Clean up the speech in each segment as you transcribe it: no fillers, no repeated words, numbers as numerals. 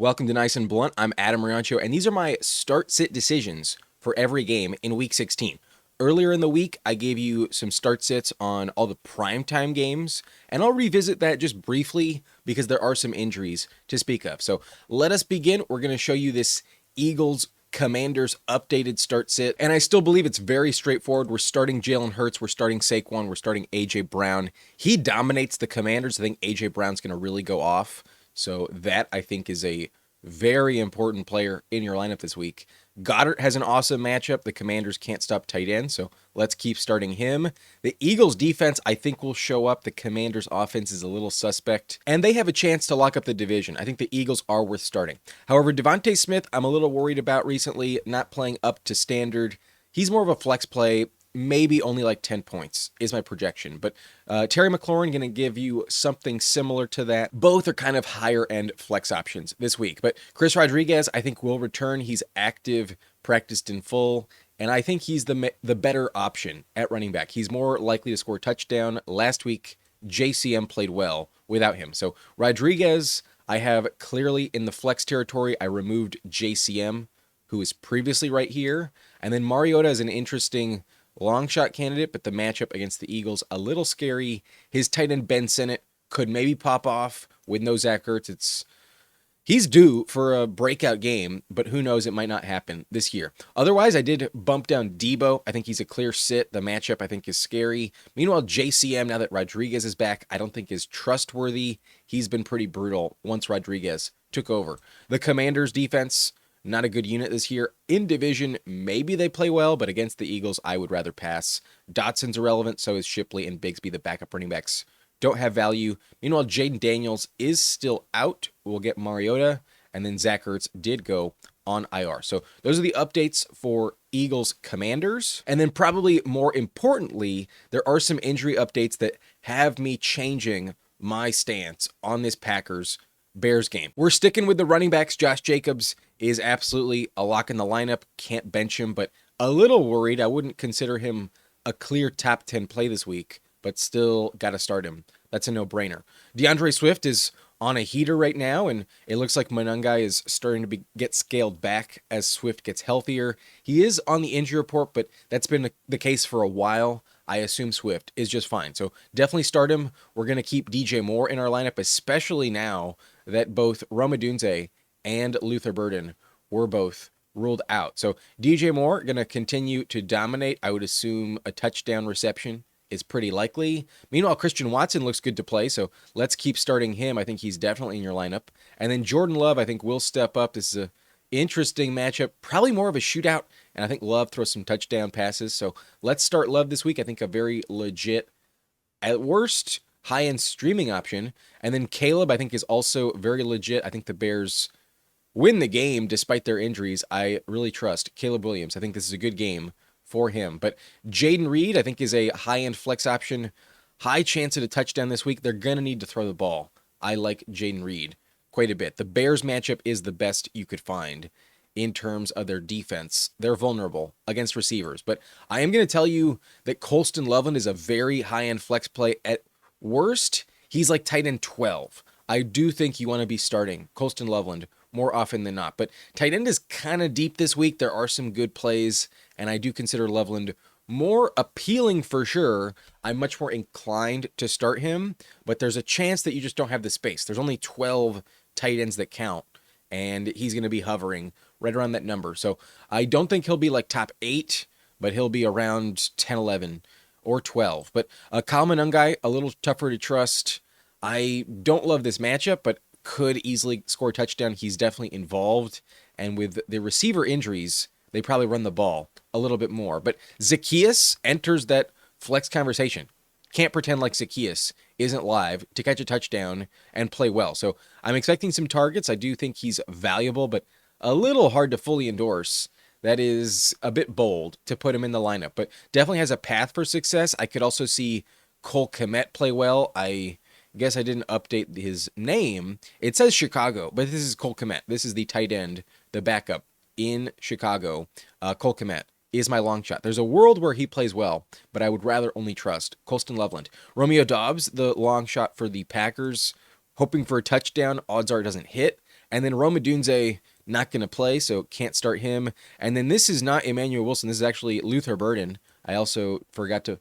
Welcome to Nice and Blunt. I'm Adam Riancho, and these are my start-sit decisions for every game in Week 16. Earlier in the week, I gave you some start-sits on all the primetime games, and I'll revisit that just briefly because there are some injuries to speak of. So let us begin. We're going to show you this Eagles Commanders updated start-sit, and I still believe it's very straightforward. We're starting Jalen Hurts, we're starting Saquon, we're starting A.J. Brown. He dominates the Commanders. I think A.J. Brown's going to really go off. So that, I think, is a very important player in your lineup this week. Goddard has an awesome matchup. The Commanders can't stop tight end, so let's keep starting him. The Eagles' defense, I think, will show up. The Commanders' offense is a little suspect, and they have a chance to lock up the division. I think the Eagles are worth starting. However, Devontae Smith, I'm a little worried about recently, not playing up to standard. He's more of a flex play. Maybe only like 10 points is my projection. But Terry McLaurin going to give you something similar to that. Both are kind of higher end flex options this week. But Chris Rodriguez, I think, will return. He's active, practiced in full. And I think he's the better option at running back. He's more likely to score a touchdown. Last week, JCM played well without him. So Rodriguez, I have clearly in the flex territory. I removed JCM, who is previously right here. And then Mariota is an interesting long shot candidate, but the matchup against the Eagles, a little scary. His tight end Ben Sinnott could maybe pop off with no Zach Ertz. He's due for a breakout game, but who knows, it might not happen this year. Otherwise, I did bump down Debo. I think he's a clear sit. The matchup, I think, is scary. Meanwhile, JCM, now that Rodriguez is back, I don't think is trustworthy. He's been pretty brutal once Rodriguez took over. The Commanders' defense, not a good unit this year. In division, maybe they play well, but against the Eagles, I would rather pass. Dotson's irrelevant, so is Shipley and Bigsby, the backup running backs. Don't have value. Meanwhile, Jaden Daniels is still out. We'll get Mariota, and then Zach Ertz did go on IR. So those are the updates for Eagles Commanders. And then probably more importantly, there are some injury updates that have me changing my stance on this Packers Bears game. We're sticking with the running backs. Josh Jacobs is absolutely a lock in the lineup. Can't bench him, but a little worried. I wouldn't consider him a clear top 10 play this week, but still got to start him. That's a no-brainer. DeAndre Swift is on a heater right now, and it looks like Monangai is starting to get scaled back as Swift gets healthier. He is on the injury report, but that's been the case for a while. I assume Swift is just fine. So definitely start him. We're going to keep DJ Moore in our lineup, especially now that both Rome Odunze and Luther Burden were both ruled out. So DJ Moore going to continue to dominate. I would assume a touchdown reception is pretty likely. Meanwhile, Christian Watson looks good to play, so let's keep starting him. I think he's definitely in your lineup. And then Jordan Love, I think, will step up. This is a interesting matchup, probably more of a shootout, and I think Love throws some touchdown passes. So let's start Love this week. I think a very legit, at worst, high-end streaming option. And then Caleb, I think, is also very legit. I think the Bears win the game despite their injuries. I really trust Caleb Williams. I think this is a good game for him. But Jaden Reed, I think, is a high-end flex option. High chance at a touchdown this week. They're going to need to throw the ball. I like Jaden Reed quite a bit. The Bears matchup is the best you could find in terms of their defense. They're vulnerable against receivers. But I am going to tell you that Colston Loveland is a very high-end flex play. At worst, he's like tight end 12. I do think you want to be starting Colston Loveland more often than not. But tight end is kind of deep this week. There are some good plays, and I do consider Loveland more appealing for sure. I'm much more inclined to start him, but there's a chance that you just don't have the space. There's only 12 tight ends that count, and he's going to be hovering right around that number. So I don't think he'll be like top 8, but he'll be around 10, 11, or 12. But Kyle Monangai, a little tougher to trust. I don't love this matchup, but could easily score a touchdown. He's definitely involved, and with the receiver injuries, they probably run the ball a little bit more. But Zacchaeus enters that flex conversation. Can't pretend like Zacchaeus isn't live to catch a touchdown and play well. So I'm expecting some targets. I do think he's valuable, but a little hard to fully endorse. That is a bit bold to put him in the lineup, but definitely has a path for success. I could also see Cole Kmet play well. I guess I didn't update his name. It says Chicago, but this is Cole Kmet. This is the tight end, the backup in Chicago. Cole Kmet is my long shot. There's a world where he plays well, but I would rather only trust Colston Loveland. Romeo Doubs, the long shot for the Packers, hoping for a touchdown. Odds are it doesn't hit. And then Rome Odunze, not going to play, so can't start him. And then this is not Emmanuel Wilson. This is actually Luther Burden. I also forgot to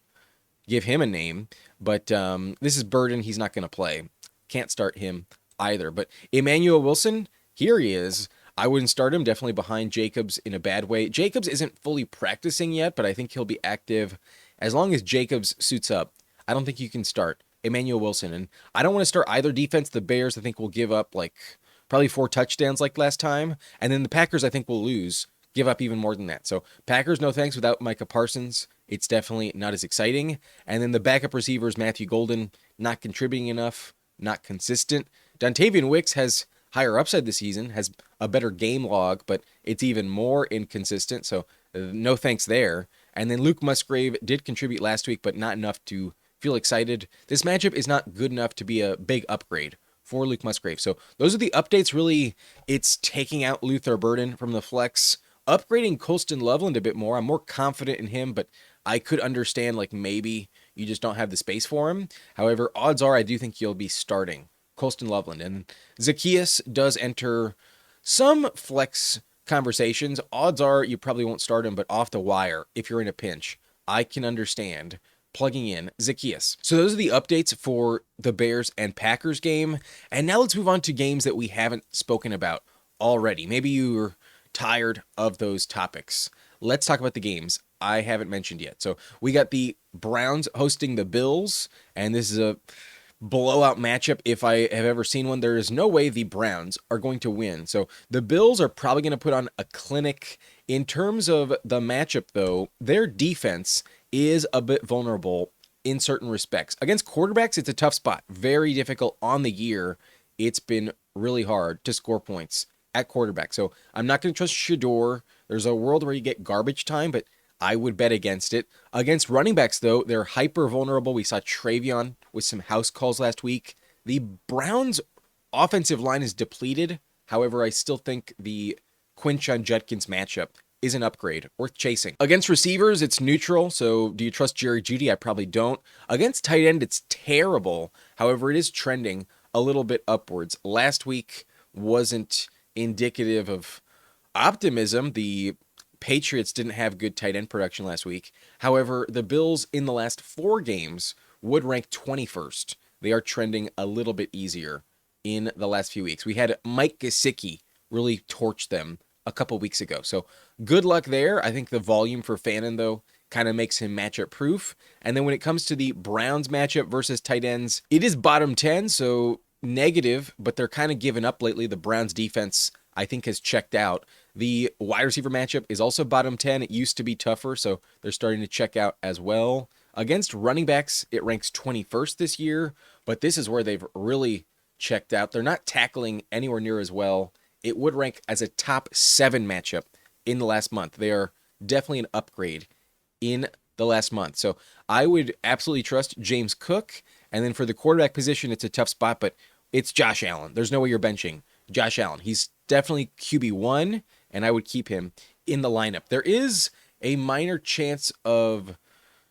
give him a name, but this is Burden. He's not going to play. Can't start him either. But Emmanuel Wilson, here he is. I wouldn't start him, definitely behind Jacobs in a bad way. Jacobs isn't fully practicing yet, but I think he'll be active as long as Jacobs suits up. I don't think you can start Emmanuel Wilson. And I don't want to start either defense. The Bears, I think, will give up like probably 4 touchdowns like last time. And then the Packers, I think, will lose, give up even more than that. So Packers, no thanks without Micah Parsons. It's definitely not as exciting. And then the backup receivers, Matthew Golden, not contributing enough, not consistent. Dontavian Wicks has higher upside this season, has a better game log, but it's even more inconsistent, so no thanks there. And then Luke Musgrave did contribute last week, but not enough to feel excited. This matchup is not good enough to be a big upgrade for Luke Musgrave. So those are the updates. Really, it's taking out Luther Burden from the flex, upgrading Colston Loveland a bit more. I'm more confident in him, but I could understand like maybe you just don't have the space for him. However, odds are I do think you'll be starting Colston Loveland. And Zacchaeus does enter some flex conversations. Odds are you probably won't start him, but off the wire, if you're in a pinch, I can understand plugging in Zacchaeus. So those are the updates for the Bears and Packers game. And now let's move on to games that we haven't spoken about already. Maybe you're tired of those topics. Let's talk about the games I haven't mentioned yet. So we got the Browns hosting the Bills, and this is a blowout matchup if I have ever seen one. There is no way the Browns are going to win. So the Bills are probably going to put on a clinic. In terms of the matchup, though, their defense is a bit vulnerable in certain respects. Against quarterbacks, it's a tough spot. Very difficult on the year. It's been really hard to score points at quarterback. So I'm not going to trust Shador. There's a world where you get garbage time, but I would bet against it. Against running backs, though, they're hyper vulnerable. We saw Travion with some house calls last week. The Browns' offensive line is depleted. However, I still think the Quinshon Judkins matchup is an upgrade worth chasing. Against receivers, it's neutral. So do you trust Jerry Jeudy? I probably don't. Against tight end, it's terrible. However, it is trending a little bit upwards. Last week wasn't indicative of optimism. The Patriots didn't have good tight end production last week. However, the Bills in the last 4 games would rank 21st. They are trending a little bit easier in the last few weeks. We had Mike Gesicki really torch them a couple weeks ago. So good luck there. I think the volume for Fannin, though, kind of makes him matchup proof. And then when it comes to the Browns matchup versus tight ends, it is bottom 10, so negative, but they're kind of given up lately. The Browns defense, I think, has checked out. The wide receiver matchup is also bottom 10. It used to be tougher, so they're starting to check out as well. Against running backs, it ranks 21st this year, but this is where they've really checked out. They're not tackling anywhere near as well. It would rank as a top 7 matchup in the last month. They are definitely an upgrade in the last month. So I would absolutely trust James Cook. And then for the quarterback position, it's a tough spot, but it's Josh Allen. There's no way you're benching Josh Allen. He's definitely QB1, and I would keep him in the lineup. There is a minor chance of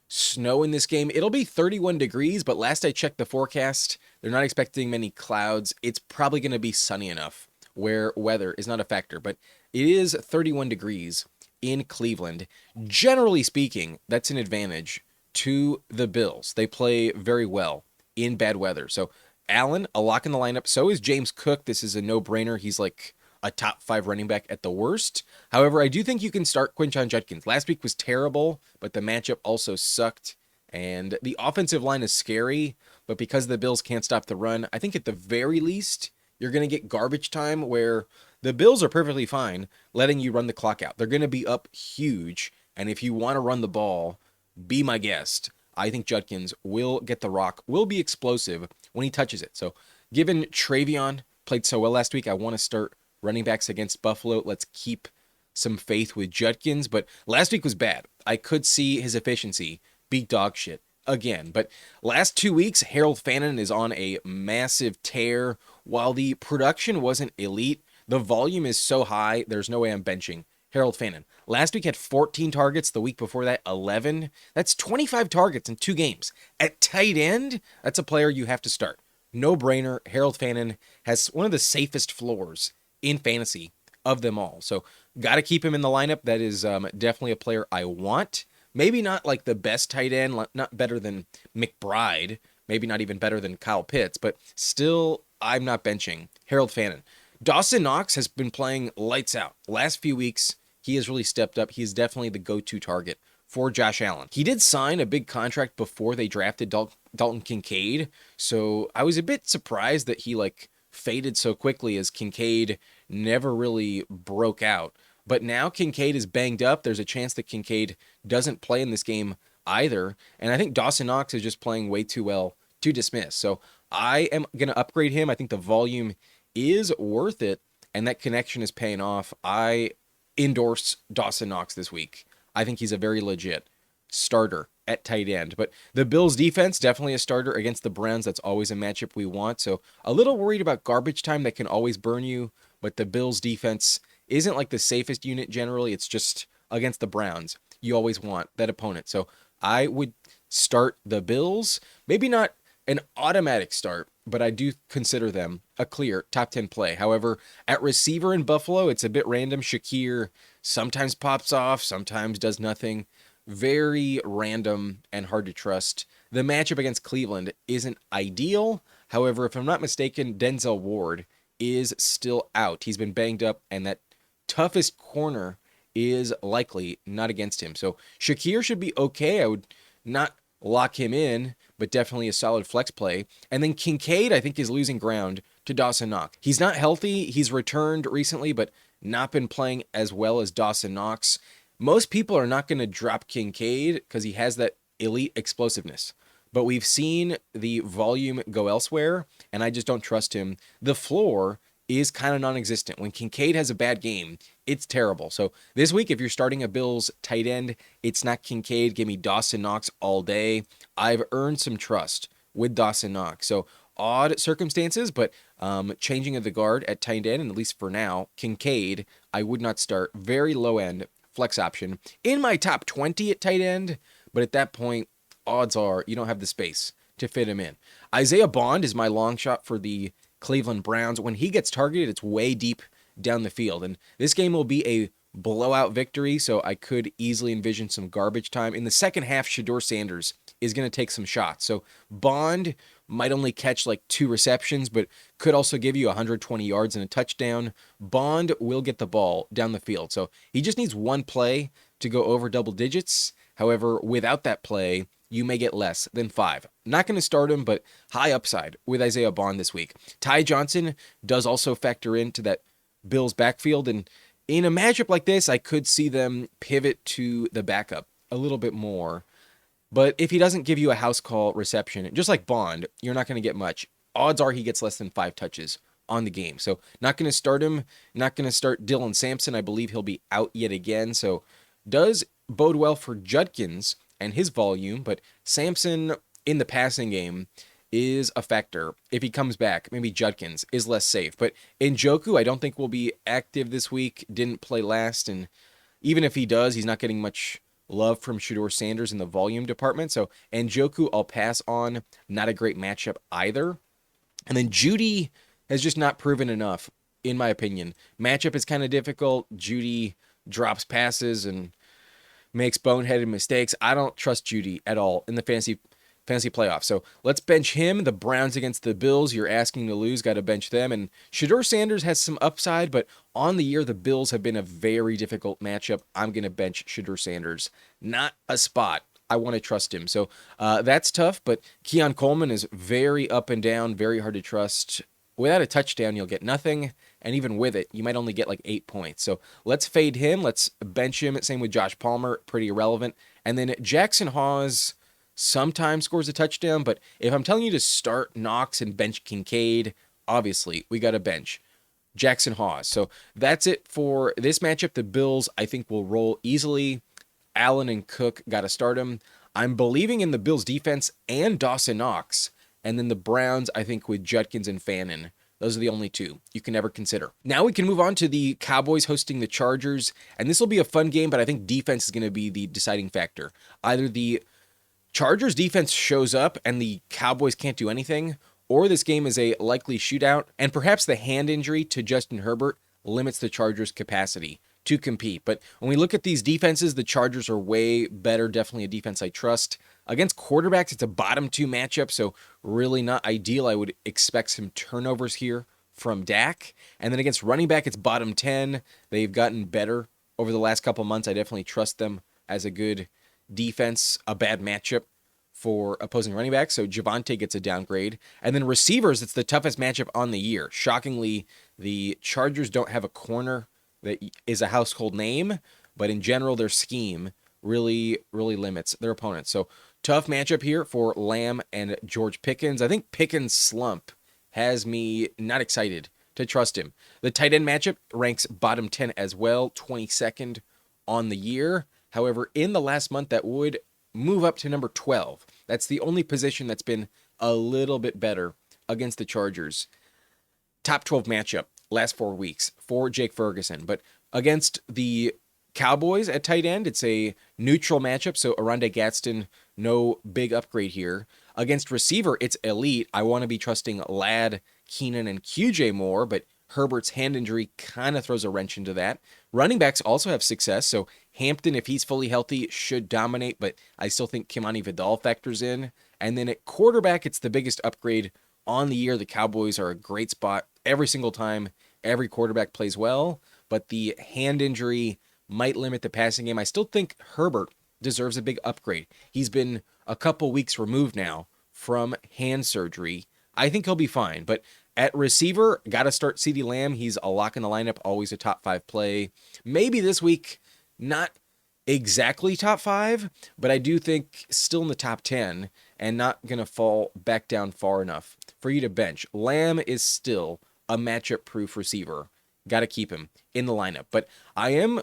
snow in this game. It'll be 31 degrees, but last I checked the forecast, they're not expecting many clouds. It's probably going to be sunny enough where weather is not a factor, but it is 31 degrees in Cleveland. Generally speaking, that's an advantage to the Bills. They play very well in bad weather. So Allen, a lock in the lineup. So is James Cook. This is a no-brainer. He's like a top 5 running back at the worst. However, I do think you can start Quinshon Judkins. Last week was terrible, but the matchup also sucked. And the offensive line is scary, but because the Bills can't stop the run, I think at the very least, you're going to get garbage time where the Bills are perfectly fine letting you run the clock out. They're going to be up huge, and if you want to run the ball, be my guest. I think Judkins will get the rock, will be explosive when he touches it. So given Travion played so well last week, I want to start running backs against Buffalo. Let's keep some faith with Judkins, but last week was bad. I could see his efficiency be dog shit again, but last 2 weeks, Harold Fannin is on a massive tear. While the production wasn't elite, the volume is so high, there's no way I'm benching Harold Fannin. Last week had 14 targets, the week before that 11. That's 25 targets in 2 games. At tight end, that's a player you have to start. No brainer. Harold Fannin has one of the safest floors in fantasy of them all. So got to keep him in the lineup. That is definitely a player I want. Maybe not like the best tight end, not better than McBride, maybe not even better than Kyle Pitts, but still I'm not benching Harold Fannin. Dawson Knox has been playing lights out. Last few weeks, he has really stepped up. He is definitely the go-to target for Josh Allen. He did sign a big contract before they drafted Dalton Kincaid, so I was a bit surprised that he faded so quickly, as Kincaid never really broke out. But now Kincaid is banged up. There's a chance that Kincaid doesn't play in this game either, and I think Dawson Knox is just playing way too well to dismiss. So I am going to upgrade him. I think the volume is worth it, and that connection is paying off. I endorse Dawson Knox this week. I think he's a very legit starter at tight end. But the Bills defense, definitely a starter against the Browns. That's always a matchup we want. So a little worried about garbage time that can always burn you, but the Bills defense isn't like the safest unit generally. It's just against the Browns. You always want that opponent. So I would start the Bills. Maybe not an automatic start, but I do consider them a clear top 10 play. However, at receiver in Buffalo, it's a bit random. Shakir sometimes pops off, sometimes does nothing. Very random and hard to trust. The matchup against Cleveland isn't ideal. However, if I'm not mistaken, Denzel Ward is still out. He's been banged up, and that toughest corner is likely not against him. So Shakir should be okay. I would not lock him in, but definitely a solid flex play. And then Kincaid, I think, is losing ground to Dawson Knox. He's not healthy. He's returned recently, but not been playing as well as Dawson Knox. Most people are not going to drop Kincaid because he has that elite explosiveness. But we've seen the volume go elsewhere, and I just don't trust him. The floor is kind of non-existent. When Kincaid has a bad game, it's terrible. So this week, if you're starting a Bills tight end, it's not Kincaid. Give me Dawson Knox all day. I've earned some trust with Dawson Knox. So odd circumstances, but changing of the guard at tight end, and at least for now, Kincaid, I would not start. Very low end flex option in my top 20 at tight end, but at that point, odds are you don't have the space to fit him in. Isaiah Bond is my long shot for the Cleveland Browns. When he gets targeted, it's way deep down the field, and this game will be a blowout victory, so I could easily envision some garbage time. In the second half, Shedeur Sanders is going to take some shots, so Bond might only catch 2 receptions, but could also give you 120 yards and a touchdown. Bond will get the ball down the field, so he just needs one play to go over double digits. However, without that play, you may get less than 5. Not going to start him, but high upside with Isaiah Bond this week. Ty Johnson does also factor into that Bills backfield, and in a matchup like this, I could see them pivot to the backup a little bit more. But if he doesn't give you a house call reception, just like Bond, you're not going to get much. Odds are he gets less than 5 touches on the game. So not going to start him. Not going to start Dylan Sampson. I believe he'll be out yet again. So does bode well for Judkins and his volume, but Sampson in the passing game is a factor. If he comes back, maybe Judkins is less safe. But Njoku, I don't think will be active this week. Didn't play last, and even if he does, he's not getting much love from Shedeur Sanders in the volume department. So Njoku, I'll pass on. Not a great matchup either. And then Judy has just not proven enough, in my opinion. Matchup is kind of difficult. Judy drops passes and makes boneheaded mistakes. I don't trust Judy at all in the fantasy playoffs. So let's bench him. The Browns against the Bills, you're asking to lose, got to bench them. And Shedeur Sanders has some upside, but on the year, the Bills have been a very difficult matchup. I'm going to bench Shedeur Sanders. Not a spot. I want to trust him. So that's tough, but Keon Coleman is very up and down, very hard to trust. Without a touchdown, you'll get nothing. And even with it, you might only get 8 points. So let's fade him. Let's bench him. Same with Josh Palmer. Pretty irrelevant. And then Jackson Hawes sometimes scores a touchdown. But if I'm telling you to start Knox and bench Kincaid, obviously we got to bench Jackson Hawes. So that's it for this matchup. The Bills, I think, will roll easily. Allen and Cook got to start him. I'm believing in the Bills defense and Dawson Knox. And then the Browns, I think, with Judkins and Fannin. Those are the only 2 you can ever consider. Now we can move on to the Cowboys hosting the Chargers. And this will be a fun game, but I think defense is going to be the deciding factor. Either the Chargers defense shows up and the Cowboys can't do anything, or this game is a likely shootout. And perhaps the hand injury to Justin Herbert limits the Chargers' capacity to compete. But when we look at these defenses, the Chargers are way better. Definitely a defense I trust. Against quarterbacks, it's a bottom 2 matchup, so really not ideal. I would expect some turnovers here from Dak. And then against running back, it's bottom 10. They've gotten better over the last couple months. I definitely trust them as a good defense. A bad matchup for opposing running backs, so Javonte gets a downgrade. And then receivers, it's the toughest matchup on the year. Shockingly, the Chargers don't have a corner that is a household name, but in general, their scheme really limits their opponents. So tough matchup here for Lamb and George Pickens. I think Pickens' slump has me not excited to trust him. The tight end matchup ranks bottom 10 as well, 22nd on the year. However, in the last month, that would move up to number 12. That's the only position that's been a little bit better against the Chargers. Top 12 matchup last 4 weeks for Jake Ferguson. But against the Cowboys at tight end, it's a neutral matchup, so Oronde Gadsden, no big upgrade here. Against receiver, it's elite. I want to be trusting Ladd, Keenan, and QJ more, but Herbert's hand injury kind of throws a wrench into that. Running backs also have success, so Hampton, if he's fully healthy, should dominate, but I still think Kimani Vidal factors in. And then at quarterback, it's the biggest upgrade on the year. The Cowboys are a great spot every single time. Every quarterback plays well, but the hand injury might limit the passing game. I still think Herbert deserves a big upgrade. He's been a couple weeks removed now from hand surgery. I think he'll be fine, but at receiver, got to start CeeDee Lamb. He's a lock in the lineup, always a top 5 play. Maybe this week, not exactly top 5, but I do think still in the top 10 and not going to fall back down far enough for you to bench. Lamb is still a matchup-proof receiver. Got to keep him in the lineup. But I am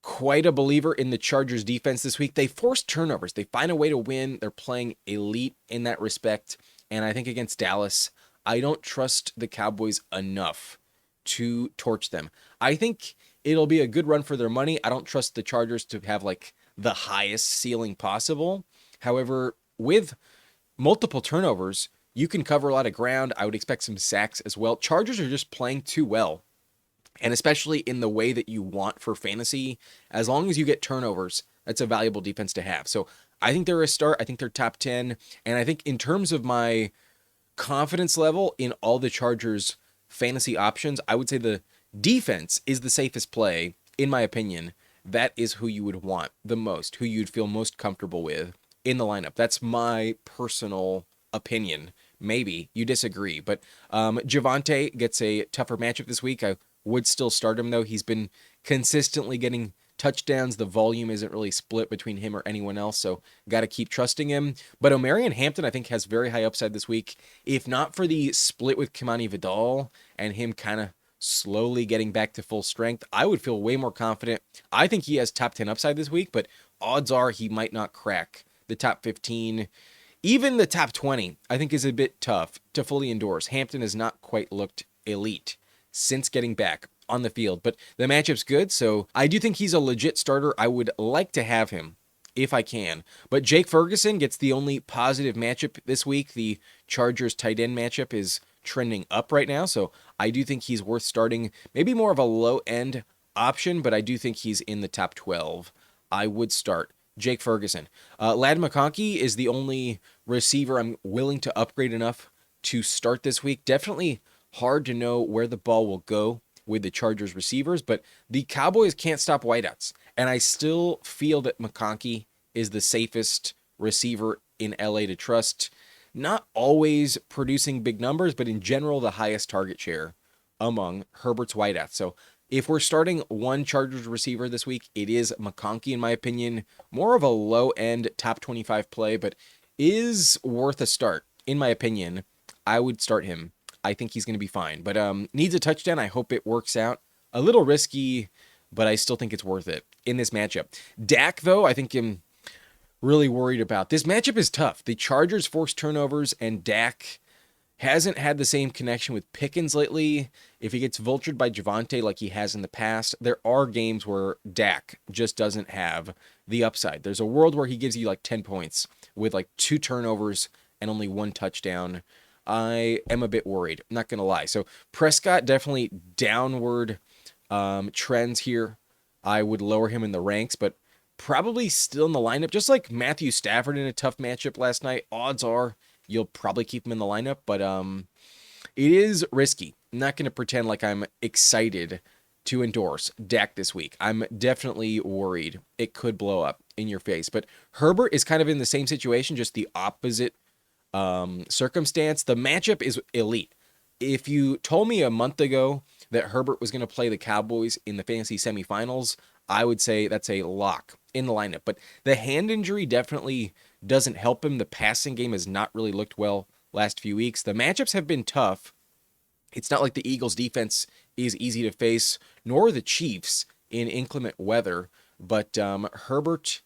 quite a believer in the Chargers defense this week. They force turnovers. They find a way to win. They're playing elite in that respect. And I think against Dallas, I don't trust the Cowboys enough to torch them. I think it'll be a good run for their money. I don't trust the Chargers to have like the highest ceiling possible. However, with multiple turnovers, you can cover a lot of ground. I would expect some sacks as well. Chargers are just playing too well. And especially in the way that you want for fantasy, as long as you get turnovers, that's a valuable defense to have. So I think they're a start. I think they're top 10. And I think in terms of my confidence level in all the Chargers fantasy options, I would say the defense is the safest play, in my opinion. That is who you would want the most, who you'd feel most comfortable with in the lineup. That's my personal opinion. Maybe you disagree, but Javonte gets a tougher matchup this week. I would still start him, though. He's been consistently getting touchdowns. The volume isn't really split between him or anyone else, so got to keep trusting him. But Omarion Hampton, I think, has very high upside this week. If not for the split with Kimani Vidal and him kind of slowly getting back to full strength, I would feel way more confident. I think he has top 10 upside this week, but odds are he might not crack the top 15. Even the top 20, I think, is a bit tough to fully endorse. Hampton has not quite looked elite since getting back on the field, but the matchup's good, so I do think he's a legit starter. I would like to have him if I can, but Jake Ferguson gets the only positive matchup this week. The Chargers tight end matchup is trending up right now, so I do think he's worth starting. Maybe more of a low-end option, but I do think he's in the top 12. I would start Jake Ferguson. Ladd McConkey is the only receiver I'm willing to upgrade enough to start this week. Definitely hard to know where the ball will go with the Chargers receivers, but the Cowboys can't stop wideouts, and I still feel that McConkey is the safest receiver in LA to trust. Not always producing big numbers, but in general, the highest target share among Herbert's wideouts. So if we're starting one Chargers receiver this week, it is McConkey, in my opinion. More of a low-end top 25 play, but is worth a start, in my opinion. I would start him. I think he's going to be fine, but needs a touchdown. I hope it works out. A little risky, but I still think it's worth it in this matchup. Dak, though, I think I'm really worried about. This matchup is tough. The Chargers force turnovers, and Dak hasn't had the same connection with Pickens lately. If he gets vultured by Javonte like he has in the past, there are games where Dak just doesn't have the upside. There's a world where he gives you like 10 points with like 2 turnovers and only 1 touchdown. I am a bit worried, I'm not going to lie. So Prescott, definitely downward trends here, I would lower him in the ranks, but probably still in the lineup. Just like Matthew Stafford in a tough matchup last night, odds are you'll probably keep him in the lineup, but it is risky. I'm not going to pretend like I'm excited to endorse Dak this week. I'm definitely worried it could blow up in your face. But Herbert is kind of in the same situation, just the opposite circumstance. The matchup is elite. If you told me a month ago that Herbert was going to play the Cowboys in the fantasy semifinals, I would say that's a lock in the lineup. But the hand injury definitely doesn't help him. The passing game has not really looked well last few weeks. The matchups have been tough. It's not like the Eagles defense is easy to face, nor the Chiefs in inclement weather, but Herbert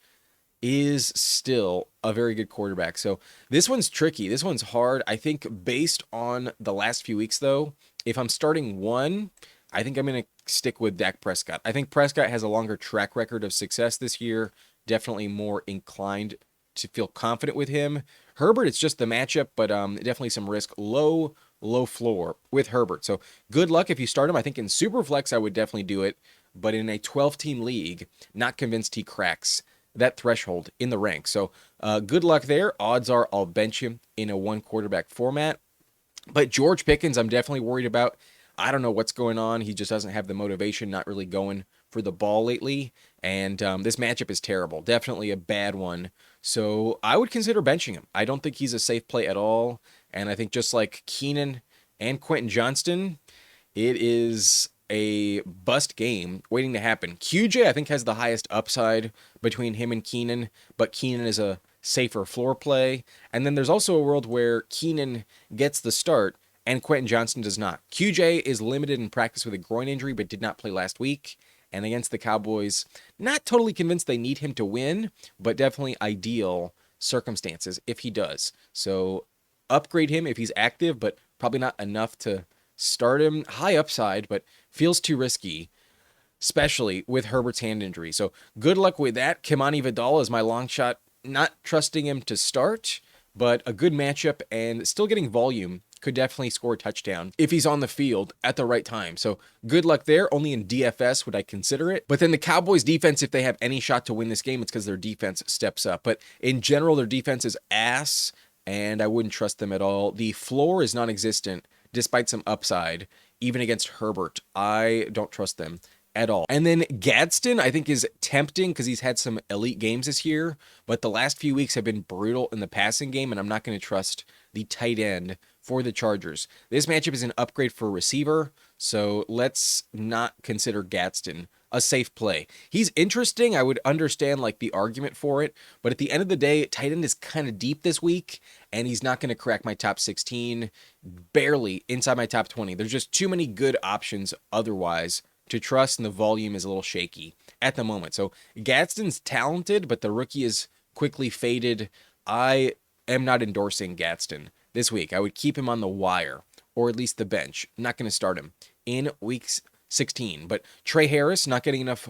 is still a very good quarterback. So this one's tricky. This one's hard. I think based on the last few weeks, though, if I'm starting one, I think I'm going to stick with Dak Prescott. I think Prescott has a longer track record of success this year, definitely more inclined to feel confident with him. Herbert, it's just the matchup, but definitely some risk. Low floor with Herbert. So good luck if you start him. I think in Superflex, I would definitely do it, but in a 12-team league, not convinced he cracks that threshold in the ranks. So good luck there. Odds are I'll bench him in a one quarterback format. But George Pickens, I'm definitely worried about. I don't know what's going on. He just doesn't have the motivation, not really going for the ball lately. And this matchup is terrible. Definitely a bad one. So I would consider benching him. I don't think he's a safe play at all. And I think just like Keenan and Quentin Johnston, it is a bust game waiting to happen. QJ, I think, has the highest upside between him and Keenan, but Keenan is a safer floor play. And then there's also a world where Keenan gets the start and Quentin Johnston does not. QJ is limited in practice with a groin injury, but did not play last week. And against the Cowboys, not totally convinced they need him to win, but definitely ideal circumstances if he does. So upgrade him if he's active, but probably not enough to start him. High upside, but feels too risky, especially with Herbert's hand injury. So good luck with that. Kimani Vidal is my long shot. Not trusting him to start, but a good matchup and still getting volume. Could definitely score a touchdown if he's on the field at the right time. So good luck there. Only in DFS would I consider it. But then the Cowboys defense, if they have any shot to win this game, it's because their defense steps up. But in general, their defense is ass, and I wouldn't trust them at all. The floor is non-existent, despite some upside, even against Herbert. I don't trust them at all. And then Gadsden, I think, is tempting because he's had some elite games this year, but the last few weeks have been brutal in the passing game, and I'm not going to trust the tight end for the Chargers. This matchup is an upgrade for receiver, so let's not consider Gadsden a safe play. He's interesting. I would understand like the argument for it, but at the end of the day, tight end is kind of deep this week, and he's not going to crack my top 16, barely inside my top 20. There's just too many good options otherwise to trust, and the volume is a little shaky at the moment. So Gadsden's talented, but the rookie is quickly faded. I am not endorsing Gadsden this week. I would keep him on the wire, or at least the bench. I'm not going to start him in week 16. But Trey Harris, not getting enough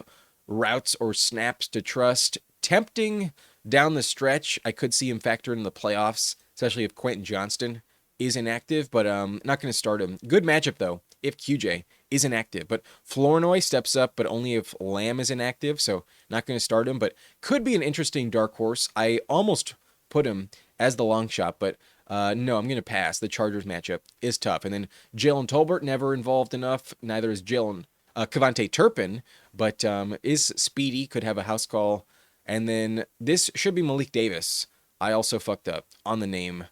routes or snaps to trust. Tempting down the stretch. I could see him factor in the playoffs, especially if Quentin Johnston is inactive, but not going to start him. Good matchup, though, if QJ is inactive. But Flournoy steps up, but only if Lamb is inactive, so not going to start him, but could be an interesting dark horse. I almost put him as the long shot, but no, I'm going to pass. The Chargers matchup is tough. And then Jalen Tolbert, never involved enough. Neither is Kevontae Turpin, but is speedy, could have a house call. And then this should be Malik Davis. I also fucked up on the name.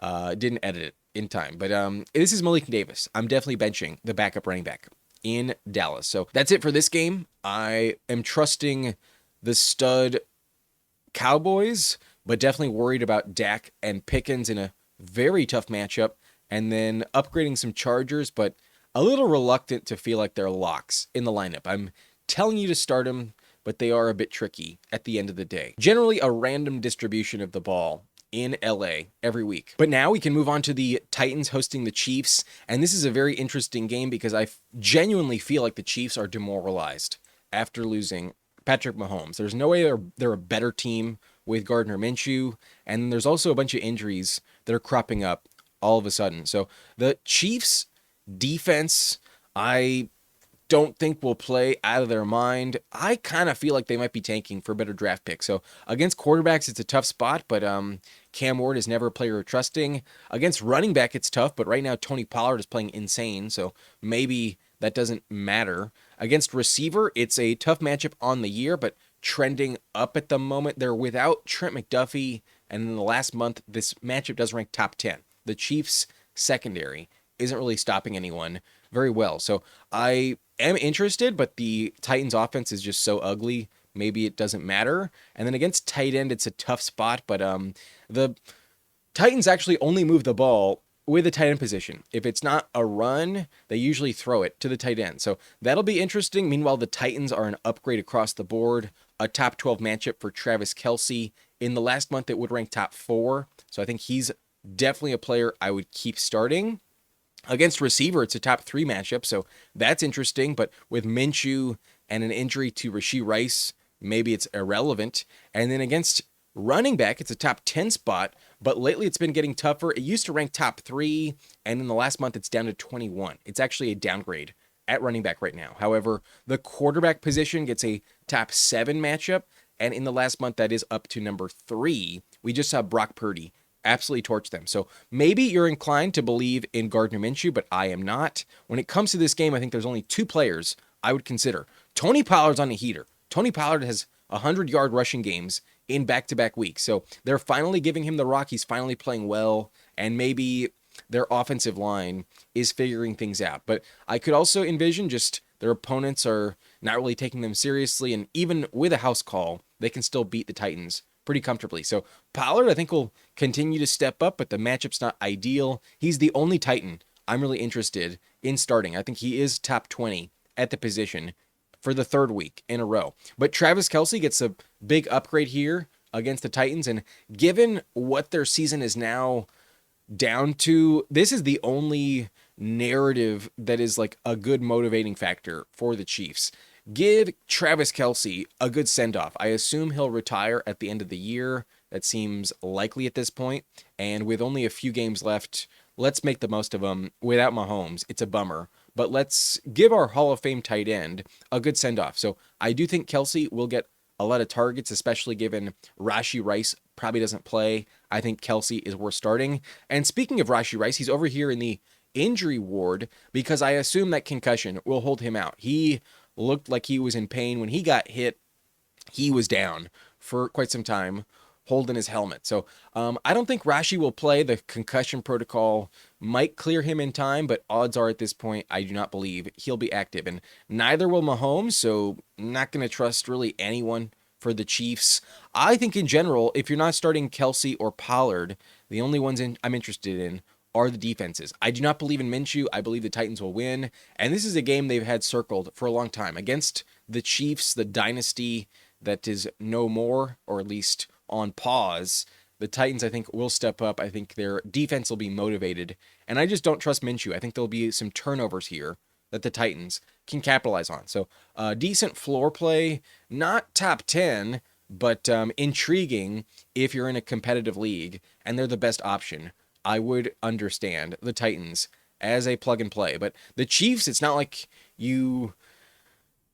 Didn't edit it in time. But this is Malik Davis. I'm definitely benching the backup running back in Dallas. So that's it for this game. I am trusting the stud Cowboys, but definitely worried about Dak and Pickens in a very tough matchup. And then upgrading some Chargers, but a little reluctant to feel like they're locks in the lineup. I'm telling you to start them, but they are a bit tricky at the end of the day. Generally a random distribution of the ball in LA every week. But now we can move on to the Titans hosting the Chiefs. And this is a very interesting game because I genuinely feel like the Chiefs are demoralized after losing Patrick Mahomes. There's no way they're a better team with Gardner Minshew. And there's also a bunch of injuries that are cropping up all of a sudden. So the Chiefs defense, I don't think will play out of their mind. I kind of feel like they might be tanking for a better draft pick. So against quarterbacks, it's a tough spot, but Cam Ward is never a player trusting. Against running back, it's tough, but right now Tony Pollard is playing insane, so maybe that doesn't matter. Against receiver, it's a tough matchup on the year, but trending up at the moment. They're without Trent McDuffie, and in the last month, this matchup does rank top 10. The Chiefs' secondary isn't really stopping anyone very well. So I am interested, but the Titans offense is just so ugly. Maybe it doesn't matter. And then against tight end, it's a tough spot, but the Titans actually only move the ball with the tight end position. If it's not a run, they usually throw it to the tight end. So that'll be interesting. Meanwhile, the Titans are an upgrade across the board, a top 12 matchup for Travis Kelce. In the last month, it would rank top 4. So I think he's definitely a player I would keep starting. Against receiver, it's a top 3 matchup, so that's interesting. But with Minshew and an injury to Rashee Rice, maybe it's irrelevant. And then against running back, it's a top 10 spot, but lately it's been getting tougher. It used to rank top 3, and in the last month, it's down to 21. It's actually a downgrade at running back right now. However, the quarterback position gets a top 7 matchup, and in the last month, that is up to number 3. We just saw Brock Purdy absolutely torch them. So maybe you're inclined to believe in Gardner Minshew, but I am not. When it comes to this game, I think there's only 2 players I would consider. Tony Pollard's on a heater. Tony Pollard has 100-yard rushing games in back-to-back weeks. So they're finally giving him the rock. He's finally playing well, and maybe their offensive line is figuring things out. But I could also envision just their opponents are not really taking them seriously, and even with a house call, they can still beat the Titans pretty comfortably. So Pollard, I think, will continue to step up, but the matchup's not ideal. He's the only Titan I'm really interested in starting. I think he is top 20 at the position for the 3rd week in a row. But Travis Kelce gets a big upgrade here against the Titans, and given what their season is now down to, this is the only narrative that is like a good motivating factor for the Chiefs. Give Travis Kelce a good send-off. I assume he'll retire at the end of the year. That seems likely at this point. And with only a few games left, let's make the most of them. Without Mahomes, it's a bummer. But let's give our Hall of Fame tight end a good send-off. So I do think Kelce will get a lot of targets, especially given Rashee Rice probably doesn't play. I think Kelce is worth starting. And speaking of Rashee Rice, he's over here in the injury ward because I assume that concussion will hold him out. He looked like he was in pain. When he got hit, he was down for quite some time holding his helmet. So I don't think Rashee will play. The concussion protocol might clear him in time, but odds are at this point, I do not believe he'll be active. And neither will Mahomes, so not going to trust really anyone for the Chiefs. I think in general, if you're not starting Kelce or Pollard, the only ones I'm interested in are the defenses. I do not believe in Minshew. I believe the Titans will win. And this is a game they've had circled for a long time. Against the Chiefs, the dynasty that is no more, or at least on pause, the Titans, I think, will step up. I think their defense will be motivated. And I just don't trust Minshew. I think there'll be some turnovers here that the Titans can capitalize on. So decent floor play, not top 10, but intriguing if you're in a competitive league and they're the best option. I would understand the Titans as a plug and play. But the Chiefs, it's not like you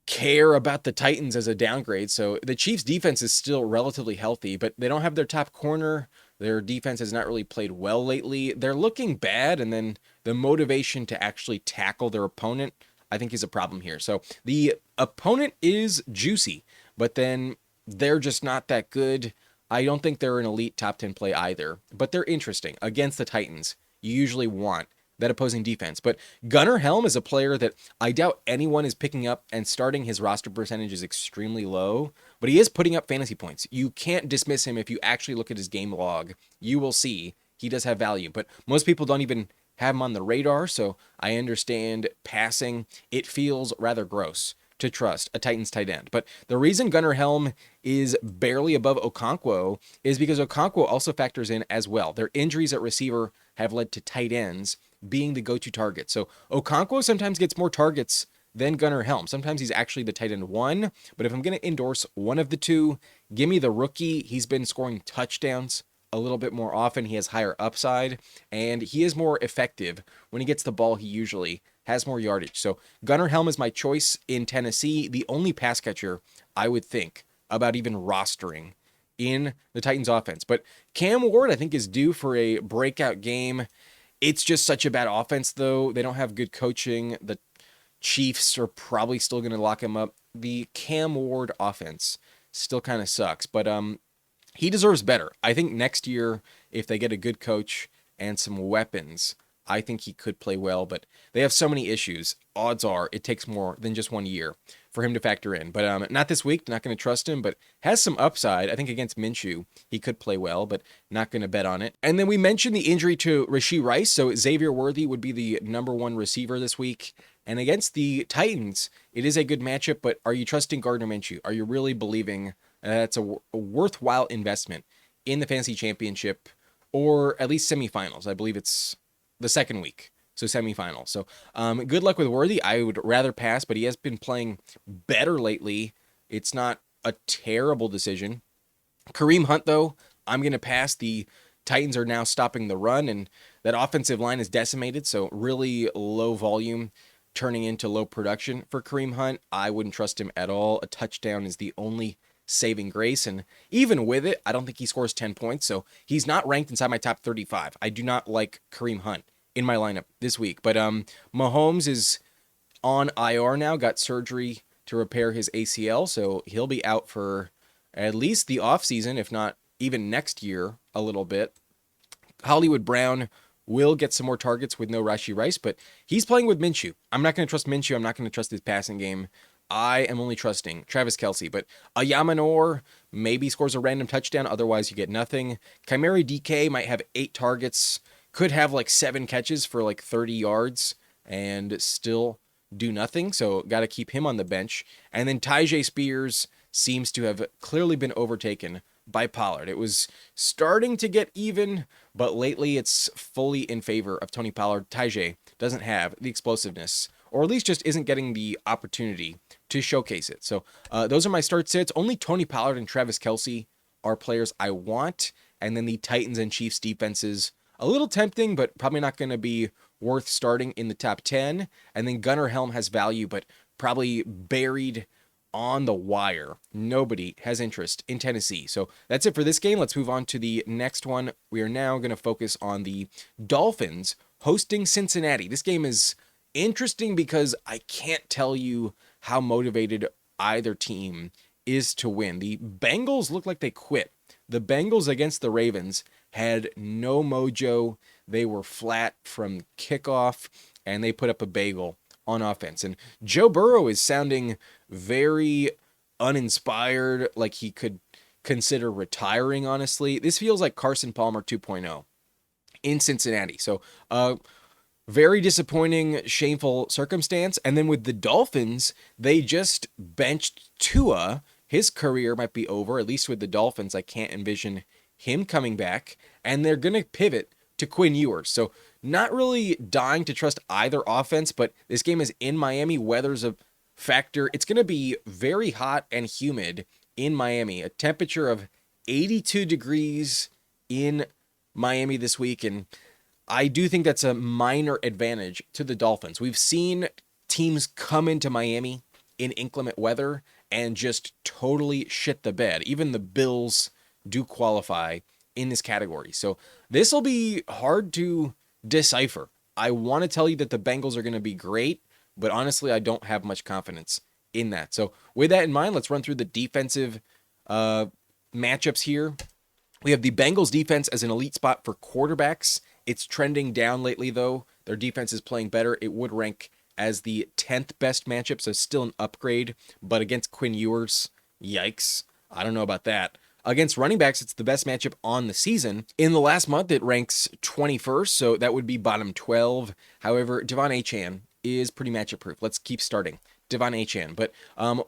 care about the Titans as a downgrade. So the Chiefs defense is still relatively healthy, but they don't have their top corner. Their defense has not really played well lately. They're looking bad, and then the motivation to actually tackle their opponent, I think, is a problem here. So the opponent is juicy, but then they're just not that good. I don't think they're an elite top 10 play either, but they're interesting. Against the Titans, you usually want that opposing defense. But Gunnar Helm is a player that I doubt anyone is picking up and starting. His roster percentage is extremely low, but he is putting up fantasy points. You can't dismiss him if you actually look at his game log. You will see he does have value, but most people don't even have him on the radar, so I understand passing. It feels rather gross to trust a Titans tight end. But the reason Gunnar Helm is barely above Okonkwo is because Okonkwo also factors in as well. Their injuries at receiver have led to tight ends being the go-to target. So Okonkwo sometimes gets more targets than Gunnar Helm. Sometimes he's actually the tight end 1, but if I'm going to endorse one of the two, give me the rookie. He's been scoring touchdowns a little bit more often. He has higher upside, and he is more effective when he gets the ball. He usually has more yardage. So Gunnar Helm is my choice in Tennessee, the only pass catcher I would think about even rostering in the Titans offense. But Cam Ward, I think, is due for a breakout game. It's just such a bad offense, though. They don't have good coaching. The Chiefs are probably still going to lock him up. The Cam Ward offense still kind of sucks, but he deserves better. I think next year, if they get a good coach and some weapons, I think he could play well, but they have so many issues. Odds are it takes more than just 1 year for him to factor in. But not this week, not going to trust him, but has some upside. I think against Minshew, he could play well, but not going to bet on it. And then we mentioned the injury to Rashee Rice, so Xavier Worthy would be the number 1 receiver this week. And against the Titans, it is a good matchup, but are you trusting Gardner Minshew? Are you really believing that's a worthwhile investment in the fantasy championship, or at least semifinals? I believe it's the second week, so semifinals. So good luck with Worthy. I would rather pass, but he has been playing better lately. It's not a terrible decision. Kareem Hunt, though, I'm going to pass. The Titans are now stopping the run, and that offensive line is decimated, so really low volume turning into low production for Kareem Hunt. I wouldn't trust him at all. A touchdown is the only saving grace, and even with it, I don't think he scores 10 points, so he's not ranked inside my top 35. I do not like Kareem Hunt in my lineup this week, but Mahomes is on IR now, got surgery to repair his ACL, so he'll be out for at least the offseason, if not even next year a little bit. Hollywood Brown will get some more targets with no Rashee Rice, but he's playing with Minshew. I'm not going to trust Minshew. I'm not going to trust his passing game. I am only trusting Travis Kelce, but Ayamanor maybe scores a random touchdown. Otherwise, you get nothing. Chimera DK might have 8 targets, could have like 7 catches for like 30 yards and still do nothing. So got to keep him on the bench. And then Tyjae Spears seems to have clearly been overtaken by Pollard. It was starting to get even, but lately it's fully in favor of Tony Pollard. Tyjae doesn't have the explosiveness, or at least just isn't getting the opportunity to showcase it. So those are my start sits. Only Tony Pollard and Travis Kelce are players I want. And then the Titans and Chiefs defenses, a little tempting, but probably not going to be worth starting in the top 10. And then Gunnar Helm has value, but probably buried on the wire. Nobody has interest in Tennessee. So that's it for this game. Let's move on to the next one. We are now going to focus on the Dolphins hosting Cincinnati. This game is interesting because I can't tell you how motivated either team is to win. The Bengals look like they quit. The Bengals against the Ravens had no mojo. They were flat from kickoff, and they put up a bagel on offense. And Joe Burrow is sounding very uninspired, like he could consider retiring, honestly. This feels like Carson Palmer 2.0 in Cincinnati. So, very disappointing, shameful circumstance. And then with the Dolphins, they just benched Tua. His career might be over, at least with the Dolphins. I can't envision him coming back. And they're going to pivot to Quinn Ewers. So not really dying to trust either offense, but this game is in Miami. Weather's a factor. It's going to be very hot and humid in Miami. A temperature of 82 degrees in Miami this week. And I do think that's a minor advantage to the Dolphins. We've seen teams come into Miami in inclement weather and just totally shit the bed. Even the Bills do qualify in this category. So this will be hard to decipher. I want to tell you that the Bengals are going to be great, but honestly, I don't have much confidence in that. So with that in mind, let's run through the defensive matchups here. We have the Bengals defense as an elite spot for quarterbacks. It's trending down lately, though. Their defense is playing better. It would rank as the 10th best matchup, so still an upgrade. But against Quinn Ewers, yikes. I don't know about that. Against running backs, it's the best matchup on the season. In the last month, it ranks 21st, so that would be bottom 12. However, Devon Achane is pretty matchup proof. Let's keep starting. Devon Achane. But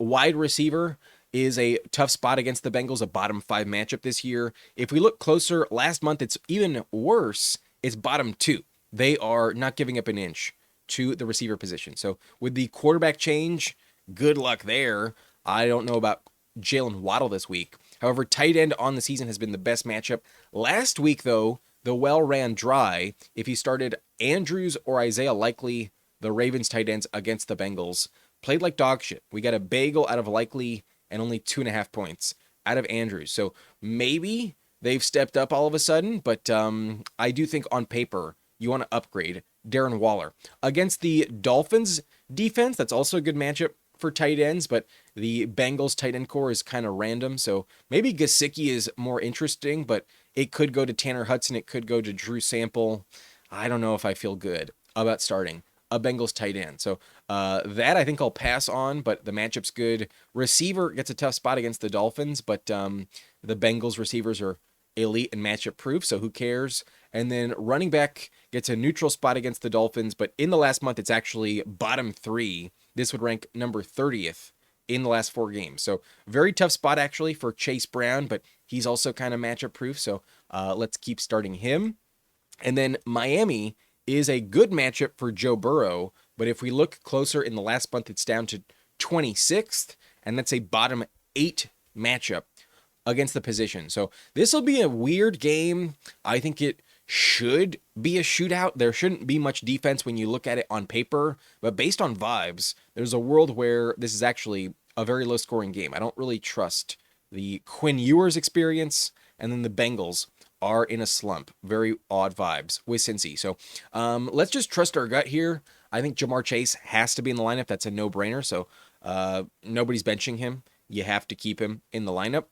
wide receiver is a tough spot against the Bengals, a bottom 5 matchup this year. If we look closer, last month it's even worse. It's bottom 2. They are not giving up an inch to the receiver position. So with the quarterback change, good luck there. I don't know about Jalen Waddle this week. However, tight end on the season has been the best matchup. Last week, though, the well ran dry. If you started Andrews or Isaiah Likely the Ravens tight ends against the Bengals played like dog shit. We got a bagel out of Likely and only 2.5 points out of Andrews. So maybe they've stepped up all of a sudden, but I do think on paper you want to upgrade Darren Waller. Against the Dolphins defense, that's also a good matchup for tight ends, but the Bengals tight end core is kind of random, so maybe Gesicki is more interesting, but it could go to Tanner Hudson, it could go to Drew Sample. I don't know if I feel good about starting a Bengals tight end. So that I think I'll pass on, but the matchup's good. Receiver gets a tough spot against the Dolphins, but the Bengals receivers are elite and matchup proof, so who cares? And then running back gets a neutral spot against the Dolphins, but in the last month, it's actually bottom 3. This would rank number 30th in the last 4 games. So very tough spot actually for Chase Brown, but he's also kind of matchup proof. So let's keep starting him. And then Miami is a good matchup for Joe Burrow, but if we look closer in the last month, it's down to 26th, and that's a bottom 8 matchup against the position. So this will be a weird game. I think it should be a shootout. There shouldn't be much defense when you look at it on paper, but based on vibes, there's a world where this is actually a very low scoring game. I don't really trust the Quinn Ewers experience, and then the Bengals are in a slump. Very odd vibes with Cincy. So let's just trust our gut here. I think Jamar Chase has to be in the lineup. That's a no-brainer. So nobody's benching him. You have to keep him in the lineup.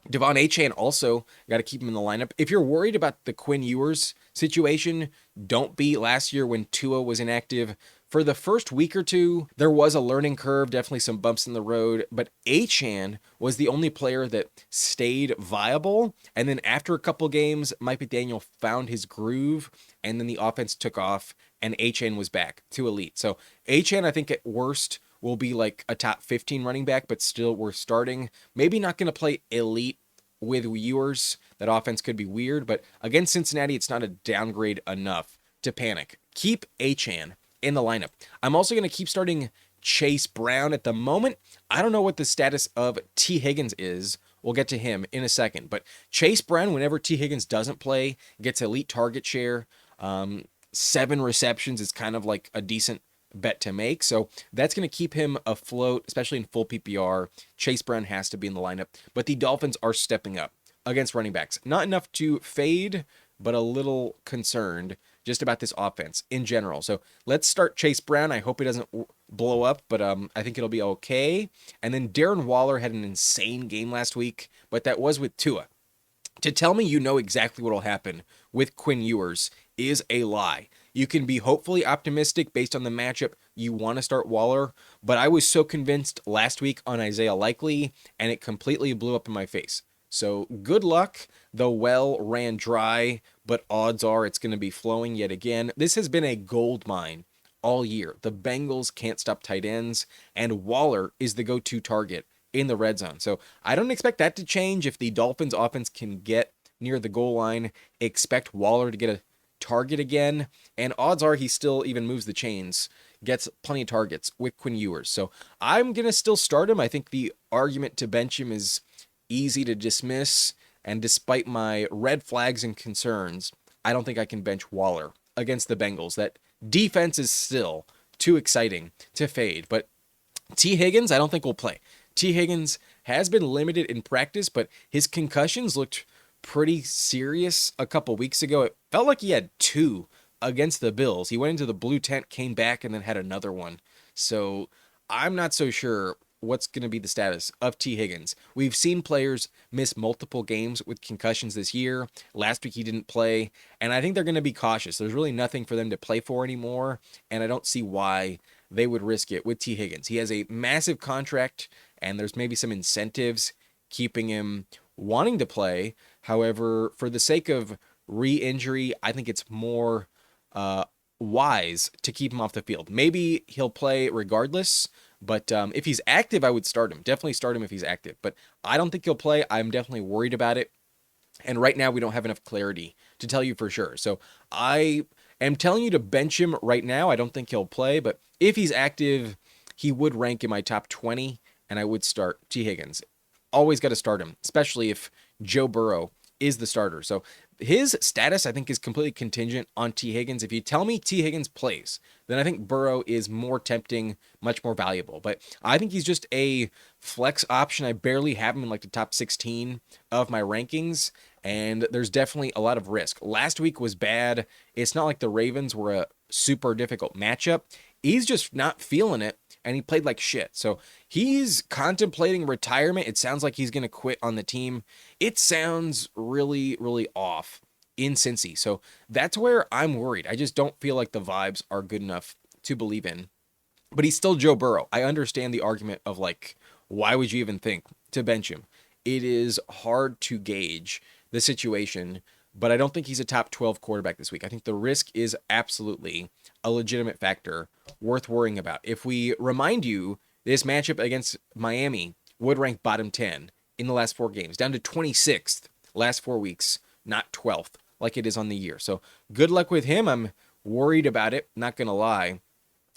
Devon Achane also got to keep him in the lineup. If you're worried about the Quinn Ewers situation, don't be. Last year when Tua was inactive, for the first week or two, there was a learning curve, definitely some bumps in the road, but Achane was the only player that stayed viable. And then after a couple games, Mike McDaniel found his groove, and then the offense took off, and Achane was back to elite. So Achane, I think at worst, will be like a top 15 running back, but still worth starting. Maybe not going to play elite with Ewers. That offense could be weird, but against Cincinnati, it's not a downgrade enough to panic. Keep Achane in the lineup. I'm also going to keep starting Chase Brown at the moment. I don't know what the status of T. Higgins is. We'll get to him in a second, but Chase Brown, whenever T. Higgins doesn't play, gets elite target share. 7 receptions is kind of like a decent bet to make. So that's going to keep him afloat, especially in full PPR. Chase Brown has to be in the lineup, but the Dolphins are stepping up against running backs. Not enough to fade, but a little concerned just about this offense in general. So let's start Chase Brown. I hope he doesn't blow up, but I think it'll be okay. And then Darren Waller had an insane game last week, but that was with Tua. To tell me you know exactly what will happen with Quinn Ewers is a lie. You can be hopefully optimistic based on the matchup. You want to start Waller, but I was so convinced last week on Isaiah Likely, and it completely blew up in my face. So good luck. The well ran dry, but odds are it's going to be flowing yet again. This has been a gold mine all year. The Bengals can't stop tight ends, and Waller is the go-to target in the red zone. So I don't expect that to change. If the Dolphins offense can get near the goal line, expect Waller to get a target again, and odds are he still even moves the chains, gets plenty of targets with Quinn Ewers. So I'm going to still start him. I think the argument to bench him is easy to dismiss, and despite my red flags and concerns, I don't think I can bench Waller against the Bengals. That defense is still too exciting to fade, but T. Higgins, I don't think will play. T. Higgins has been limited in practice, but his concussions looked pretty serious a couple weeks ago. It felt like he had 2 against the Bills. He went into the blue tent, came back, and then had another one. So I'm not so sure what's going to be the status of T. Higgins. We've seen players miss multiple games with concussions this year. Last week he didn't play, and I think they're going to be cautious. There's really nothing for them to play for anymore, and I don't see why they would risk it with T. Higgins. He has a massive contract, and there's maybe some incentives keeping him wanting to play. However, for the sake of re-injury, I think it's more wise to keep him off the field. Maybe he'll play regardless, but if he's active, I would start him. Definitely start him if he's active. But I don't think he'll play. I'm definitely worried about it. And right now, we don't have enough clarity to tell you for sure. So I am telling you to bench him right now. I don't think he'll play, but if he's active, he would rank in my top 20, and I would start T. Higgins. Always got to start him, especially if Joe Burrow is the starter. So his status, I think, is completely contingent on T. Higgins. If you tell me T. Higgins plays, then I think Burrow is more tempting, much more valuable. But I think he's just a flex option. I barely have him in like the top 16 of my rankings, and there's definitely a lot of risk. Last week was bad. It's not like the Ravens were a super difficult matchup. He's just not feeling it, and he played like shit. So he's contemplating retirement. It sounds like he's going to quit on the team. It sounds really, really off in Cincy. So that's where I'm worried. I just don't feel like the vibes are good enough to believe in. But he's still Joe Burrow. I understand the argument of like, why would you even think to bench him? It is hard to gauge the situation, but I don't think he's a top 12 quarterback this week. I think the risk is absolutely a legitimate factor worth worrying about. If we remind you, this matchup against Miami would rank bottom 10 in the last 4 games, down to 26th last 4 weeks, not 12th like it is on the year. So good luck with him. I'm worried about it, not going to lie.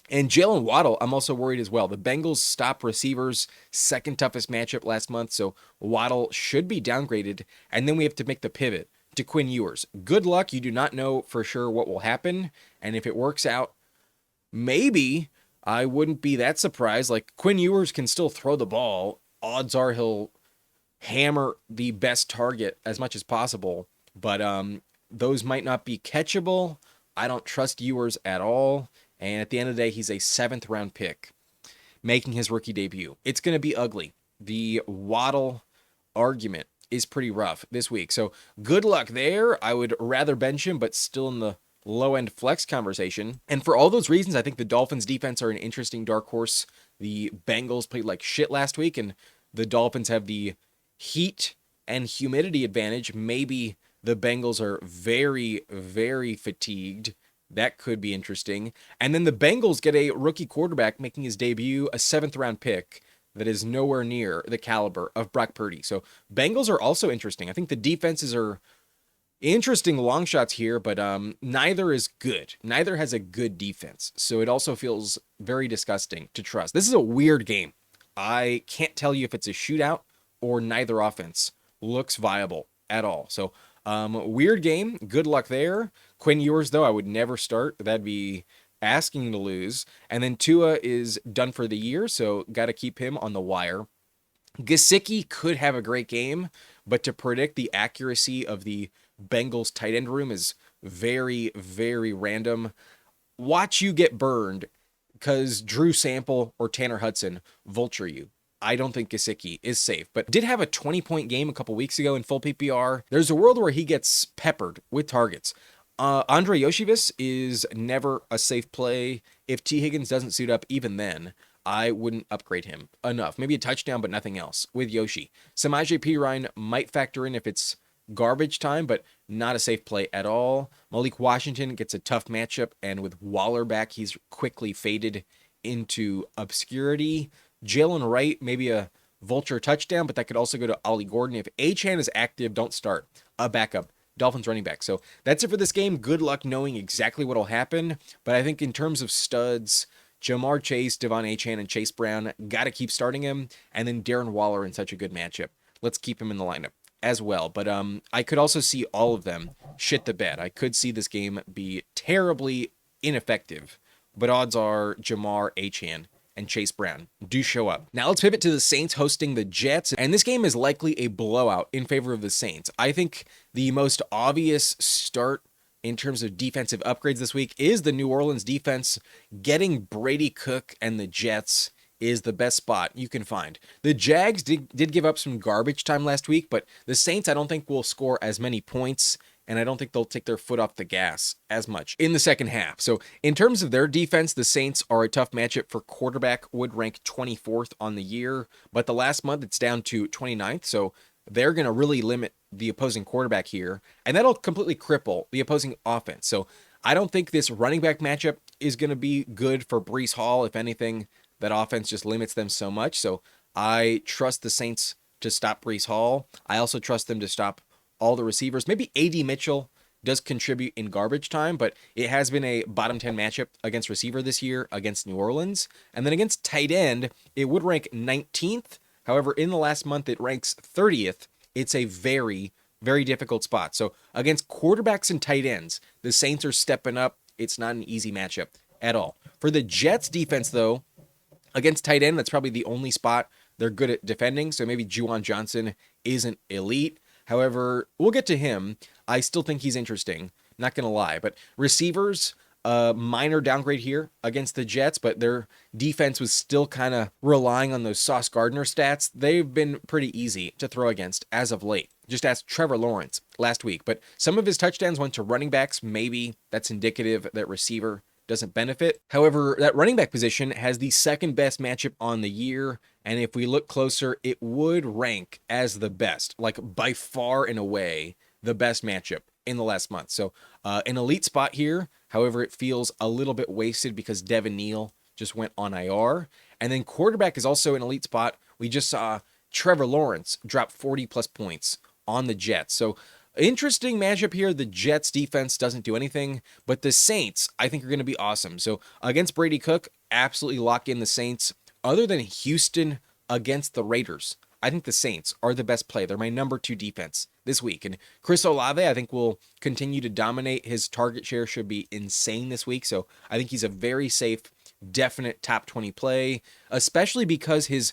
And Jalen Waddle, I'm also worried as well. The Bengals stop receivers, second toughest matchup last month, so Waddle should be downgraded. And then we have to make the pivot to Quinn Ewers. Good luck. You do not know for sure what will happen. And if it works out, maybe I wouldn't be that surprised. Like, Quinn Ewers can still throw the ball. Odds are he'll hammer the best target as much as possible. But those might not be catchable. I don't trust Ewers at all. And at the end of the day, he's a 7th round pick making his rookie debut. It's going to be ugly. The Waddle argument is pretty rough this week. So good luck there. I would rather bench him, but still in the low-end flex conversation. And for all those reasons, I think the Dolphins defense are an interesting dark horse. The Bengals played like shit last week, and the Dolphins have the heat and humidity advantage. Maybe the Bengals are very, very fatigued. That could be interesting. And then the Bengals get a rookie quarterback making his debut, a 7th round pick that is nowhere near the caliber of Brock Purdy. So Bengals are also interesting. I think the defenses are interesting long shots here, but neither is good. Neither has a good defense. So it also feels very disgusting to trust. This is a weird game. I can't tell you if it's a shootout or neither offense looks viable at all. So weird game. Good luck there. Quinn Ewers, though, I would never start. That'd be asking to lose. And then Tua is done for the year, so got to keep him on the wire. Gesicki could have a great game, but to predict the accuracy of the Bengals tight end room is very, very random. Watch you get burned because Drew Sample or Tanner Hudson vulture you. I don't think Gesicki is safe, but did have a 20-point game a couple weeks ago in full PPR. There's a world where he gets peppered with targets. Andre Yoshivas is never a safe play. If T. Higgins doesn't suit up, even then, I wouldn't upgrade him enough. Maybe a touchdown, but nothing else with Yoshi. Samaje Perine might factor in if it's garbage time, but not a safe play at all. Malik Washington gets a tough matchup, and with Waller back, he's quickly faded into obscurity. Jalen Wright, maybe a vulture touchdown, but that could also go to Ollie Gordon. If Achane is active, don't start. A backup. Dolphins running back. So that's it for this game. Good luck knowing exactly what will happen. But I think in terms of studs, Jamar Chase, Devon Achane, and Chase Brown, got to keep starting him. And then Darren Waller in such a good matchup. Let's keep him in the lineup as well. But I could also see all of them shit the bed. I could see this game be terribly ineffective. But odds are Jamar Achane and Chase Brown do show up. Now let's pivot to the Saints hosting the Jets, and this game is likely a blowout in favor of the Saints. I think the most obvious start in terms of defensive upgrades this week is the New Orleans defense. Getting Brady Cook and the Jets is the best spot you can find. The Jags did give up some garbage time last week, but the Saints I don't think will score as many points, and I don't think they'll take their foot off the gas as much in the second half. So in terms of their defense, the Saints are a tough matchup for quarterback, would rank 24th on the year, but the last month it's down to 29th, so they're going to really limit the opposing quarterback here, and that'll completely cripple the opposing offense. So I don't think this running back matchup is going to be good for Breece Hall. If anything, that offense just limits them so much. So I trust the Saints to stop Breece Hall. I also trust them to stop all the receivers. Maybe A.D. Mitchell does contribute in garbage time, but it has been a bottom 10 matchup against receiver this year against New Orleans. And then against tight end, it would rank 19th. However, in the last month, it ranks 30th. It's a very, very difficult spot. So against quarterbacks and tight ends, the Saints are stepping up. It's not an easy matchup at all. For the Jets defense, though, against tight end, that's probably the only spot they're good at defending. So maybe Juwan Johnson isn't elite. However, we'll get to him. I still think he's interesting. Not going to lie. But receivers, minor downgrade here against the Jets, but their defense was still kind of relying on those Sauce Gardner stats. They've been pretty easy to throw against as of late. Just ask Trevor Lawrence last week. But some of his touchdowns went to running backs. Maybe that's indicative that receiver doesn't benefit. However, that running back position has the second best matchup on the year. And if we look closer, it would rank as the best, like by far and away, the best matchup in the last month. So an elite spot here. However, it feels a little bit wasted because Devin Neal just went on IR. And then quarterback is also an elite spot. We just saw Trevor Lawrence drop 40 plus points on the Jets. So interesting matchup here. The Jets defense doesn't do anything, but the Saints, I think, are going to be awesome. So against Brady Cook, absolutely lock in the Saints. Other than Houston against the Raiders, I think the Saints are the best play. They're my number 2 defense this week. And Chris Olave, I think, will continue to dominate. His target share should be insane this week. So I think he's a very safe, definite top 20 play, especially because his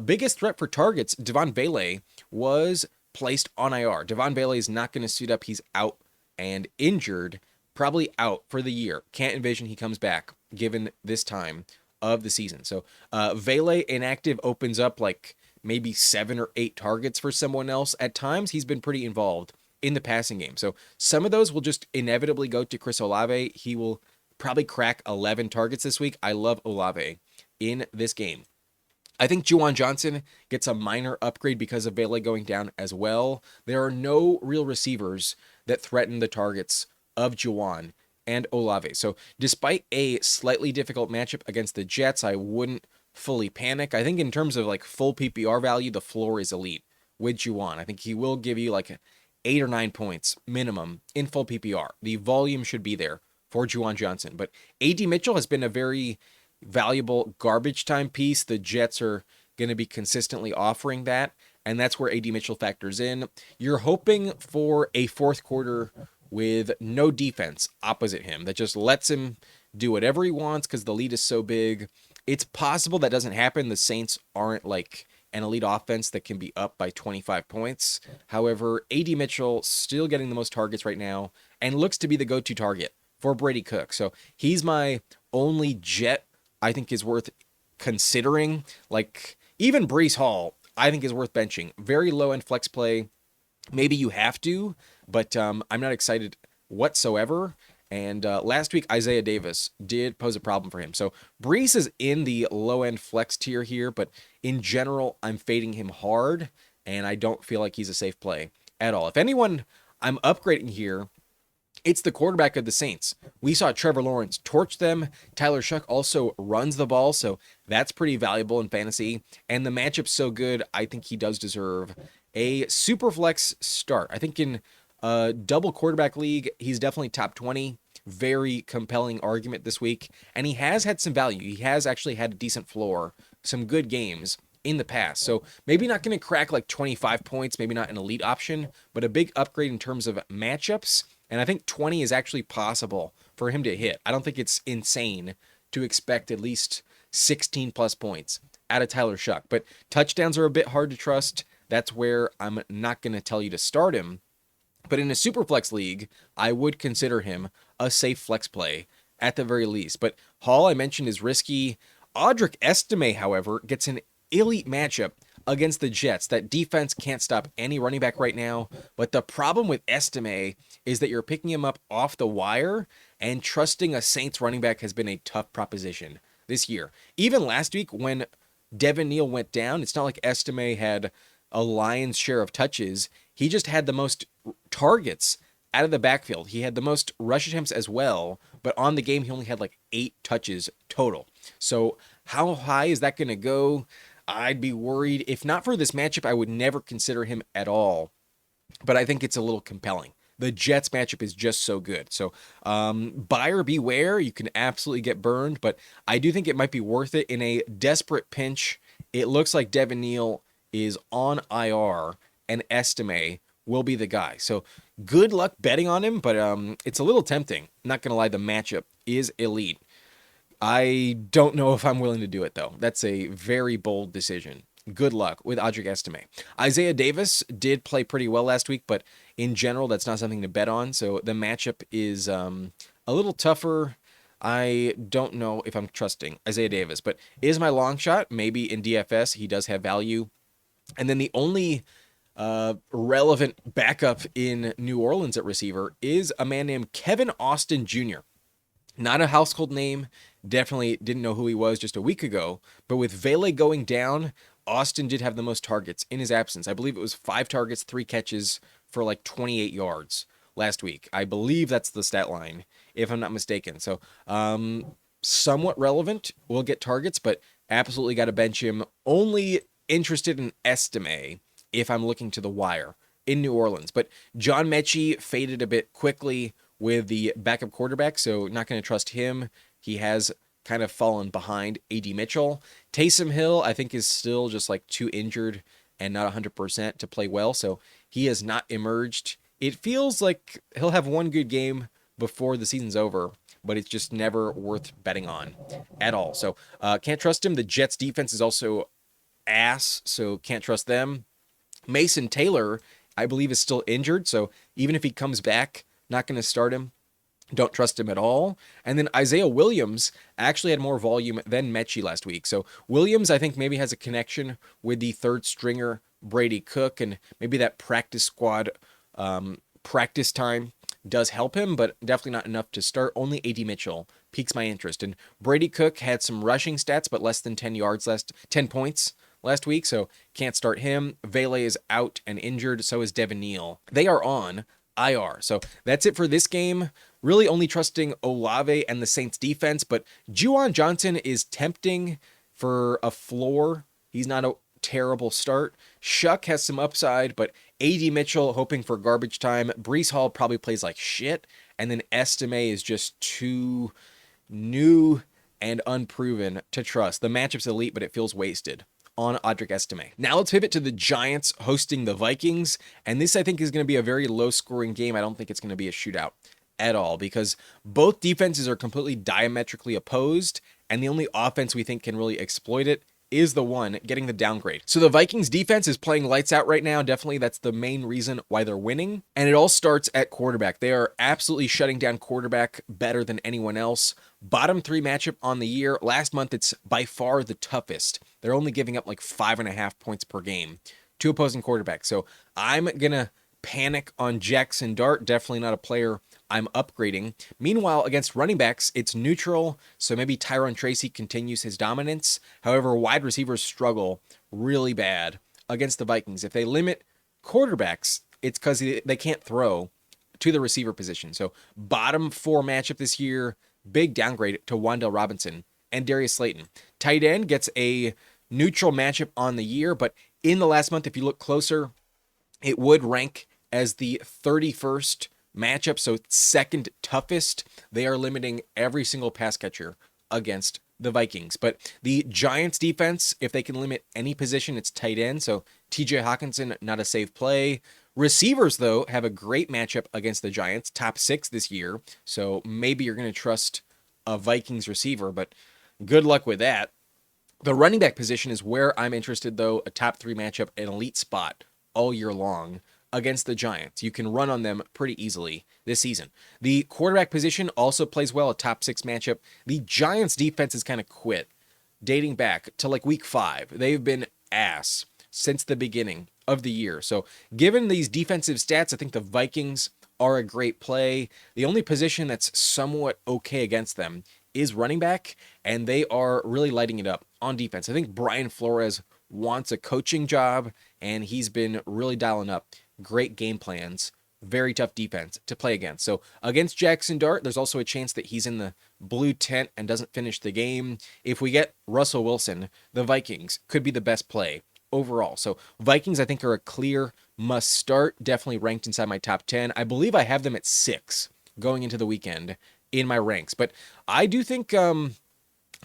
biggest threat for targets, Devon Vele, was placed on IR. Devon Vele is not going to suit up. He's out and injured, probably out for the year. Can't envision he comes back given this time of the season. So Vele inactive opens up like maybe 7 or 8 targets for someone else. At times, he's been pretty involved in the passing game. So some of those will just inevitably go to Chris Olave. He will probably crack 11 targets this week. I love Olave in this game. I think Juwan Johnson gets a minor upgrade because of Vele going down as well. There are no real receivers that threaten the targets of Juwan and Olave. So despite a slightly difficult matchup against the Jets, I wouldn't fully panic. I think in terms of like full PPR value, the floor is elite with Juwan. I think he will give you like 8 or 9 points minimum in full PPR. The volume should be there for Juwan Johnson. But A.D. Mitchell has been a very valuable garbage time piece. The Jets are going to be consistently offering that, and that's where A.D. Mitchell factors in. You're hoping for a fourth quarter with no defense opposite him that just lets him do whatever he wants because the lead is so big. It's possible that doesn't happen. The Saints aren't like an elite offense that can be up by 25 points. However, A.D. Mitchell still getting the most targets right now and looks to be the go-to target for Brady Cook. So he's my only Jet I think is worth considering. Like even Breece Hall, I think is worth benching. Very low end flex play. Maybe you have to, but I'm not excited whatsoever. And last week, Isaiah Davis did pose a problem for him. So Breece is in the low end flex tier here, but in general, I'm fading him hard, and I don't feel like he's a safe play at all. If anyone I'm upgrading here, it's the quarterback of the Saints. We saw Trevor Lawrence torch them. Tyler Shuck also runs the ball, so that's pretty valuable in fantasy. And the matchup's so good, I think he does deserve a super flex start. I think in a double quarterback league, he's definitely top 20. Very compelling argument this week. And he has had some value. He has actually had a decent floor, some good games in the past. So maybe not going to crack like 25 points, maybe not an elite option, but a big upgrade in terms of matchups. And I think 20 is actually possible for him to hit. I don't think it's insane to expect at least 16 plus points out of Tyler Shuck. But touchdowns are a bit hard to trust. That's where I'm not going to tell you to start him. But in a super flex league, I would consider him a safe flex play at the very least. But Hall, I mentioned, is risky. Audric Estime, however, gets an elite matchup against the Jets. That defense can't stop any running back right now. But the problem with Estime is that you're picking him up off the wire, and trusting a Saints running back has been a tough proposition this year. Even last week when Devin Neal went down, it's not like Estime had a lion's share of touches. He just had the most targets out of the backfield. He had the most rush attempts as well, but on the game, he only had like 8 touches total. So how high is that going to go? I'd be worried. If not for this matchup, I would never consider him at all, but I think it's a little compelling. The Jets matchup is just so good. So buyer beware. You can absolutely get burned, but I do think it might be worth it in a desperate pinch. It looks like Devin Neal is on IR, and Estime will be the guy. So good luck betting on him, but it's a little tempting. Not going to lie, the matchup is elite. I don't know if I'm willing to do it, though. That's a very bold decision. Good luck with Audric Estime. Isaiah Davis did play pretty well last week, but in general, that's not something to bet on. So the matchup is a little tougher. I don't know if I'm trusting Isaiah Davis, but is my long shot. Maybe in DFS, he does have value. And then the only relevant backup in New Orleans at receiver is a man named Kevin Austin Jr. Not a household name. Definitely didn't know who he was just a week ago. But with Vele going down, Austin did have the most targets in his absence. I believe it was 5 targets, 3 catches for like 28 yards last week. I believe that's the stat line, if I'm not mistaken. So somewhat relevant. Will get targets, but absolutely got to bench him. Only interested in Estime if I'm looking to the wire in New Orleans. But John Mechie faded a bit quickly with the backup quarterback, so not going to trust him. He has kind of fallen behind A.D. Mitchell. Taysom Hill, I think, is still just like too injured and not 100% to play well, so he has not emerged. It feels like he'll have one good game before the season's over, but it's just never worth betting on at all. So can't trust him. The Jets defense is also ass, so can't trust them. Mason Taylor, I believe, is still injured, so even if he comes back, not going to start him. Don't trust him at all. And then Isaiah Williams actually had more volume than Mechie last week. So Williams, I think, maybe has a connection with the third stringer, Brady Cook, and maybe that practice squad practice time does help him, but definitely not enough to start. Only A.D. Mitchell piques my interest. And Brady Cook had some rushing stats, but less than 10 points last week, so can't start him. Vele is out and injured, so is Devin Neal. They are on IR. So that's it for this game. Really only trusting Olave and the Saints defense, but Juwan Johnson is tempting for a floor. He's not a terrible start. Shuck has some upside, but A.D. Mitchell hoping for garbage time. Breece Hall probably plays like shit, and then Estime is just too new and unproven to trust. The matchup's elite, but it feels wasted on Audric Estime. Now let's pivot to the Giants hosting the Vikings, and this I think is going to be a very low-scoring game. I don't think it's going to be a shootout at all because both defenses are completely diametrically opposed, and the only offense we think can really exploit it is the one getting the downgrade. So the Vikings defense is playing lights out right now. Definitely that's the main reason why they're winning. And it all starts at quarterback. They are absolutely shutting down quarterback better than anyone else. Bottom 3 matchup on the year. Last month, it's by far the toughest. They're only giving up like 5.5 points per game to opposing quarterbacks. So I'm going to panic on Jackson Dart. Definitely not a player I'm upgrading. Meanwhile, against running backs, it's neutral, so maybe Tyrone Tracy continues his dominance. However, wide receivers struggle really bad against the Vikings. If they limit quarterbacks, it's because they can't throw to the receiver position. So bottom 4 matchup this year, big downgrade to Wan'Dale Robinson and Darius Slayton. Tight end gets a neutral matchup on the year, but in the last month, if you look closer, it would rank as the 31st matchup, so second toughest. They are limiting every single pass catcher against the Vikings. But the Giants defense, if they can limit any position, it's tight end. So TJ Hawkinson, not a safe play. Receivers, though, have a great matchup against the Giants, top 6 this year. So maybe you're going to trust a Vikings receiver, but good luck with that. The running back position is where I'm interested, though. A top 3 matchup, an elite spot all year long against the Giants. You can run on them pretty easily this season. The quarterback position also plays well, a top 6 matchup. The Giants defense has kind of quit dating back to like week 5. They've been ass since the beginning of the year. So given these defensive stats, I think the Vikings are a great play. The only position that's somewhat okay against them is running back, and they are really lighting it up on defense. I think Brian Flores wants a coaching job, and he's been really dialing up great game plans, very tough defense to play against. So against Jackson Dart, there's also a chance that he's in the blue tent and doesn't finish the game. If we get Russell Wilson, the Vikings could be the best play overall. So Vikings, I think, are a clear must start, definitely ranked inside my top 10. I believe I have them at 6 going into the weekend in my ranks, but I do think I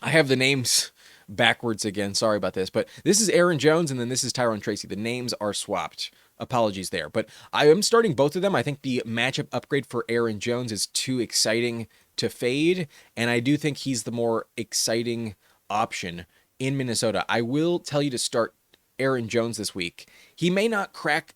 have the names backwards again. Sorry about this. But this is Aaron Jones, and then this is Tyrone Tracy. The names are swapped. Apologies there. But I am starting both of them. I think the matchup upgrade for Aaron Jones is too exciting to fade, and I do think he's the more exciting option in Minnesota. I will tell you to start Aaron Jones this week. He may not crack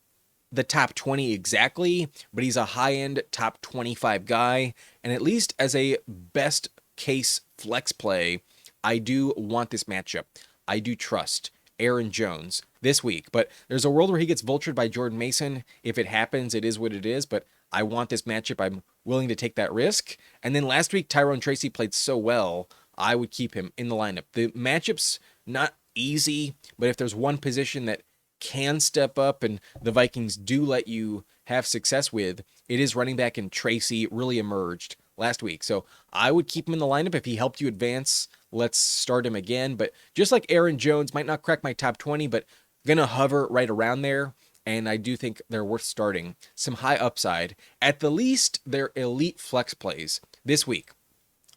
the top 20 exactly, but he's a high-end top 25 guy, and at least as a best case flex play, I do want this matchup. I do trust Aaron Jones this week, but there's a world where he gets vultured by Jordan Mason. If it happens, it is what it is, but I want this matchup. I'm willing to take that risk. And then last week, Tyrone Tracy played so well, I would keep him in the lineup. The matchup's not easy, but if there's one position that can step up and the Vikings do let you have success with, it is running back, and Tracy really emerged last week. So I would keep him in the lineup. If he helped you advance, let's start him again. But just like Aaron Jones, might not crack my top 20, but gonna hover right around there. And I do think they're worth starting. Some high upside. At the least, they're elite flex plays this week.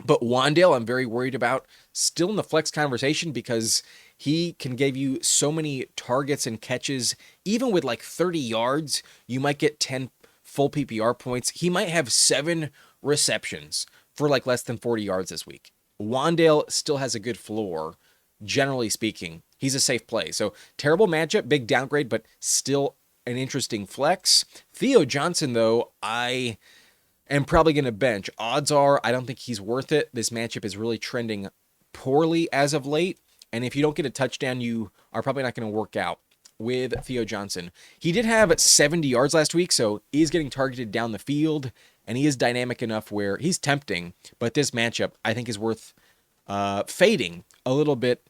But Wan'Dale, I'm very worried about. Still in the flex conversation because he can give you so many targets and catches. Even with like 30 yards, you might get 10 full PPR points. He might have 7 receptions for like less than 40 yards this week. Wan'Dale still has a good floor, generally speaking. He's a safe play. So terrible matchup, big downgrade, but still an interesting flex. Theo Johnson, though, I am probably going to bench. Odds are I don't think he's worth it. This matchup is really trending poorly as of late. And if you don't get a touchdown, you are probably not going to work out with Theo Johnson. He did have 70 yards last week, so he's getting targeted down the field, and he is dynamic enough where he's tempting. But this matchup, I think, is worth fading a little bit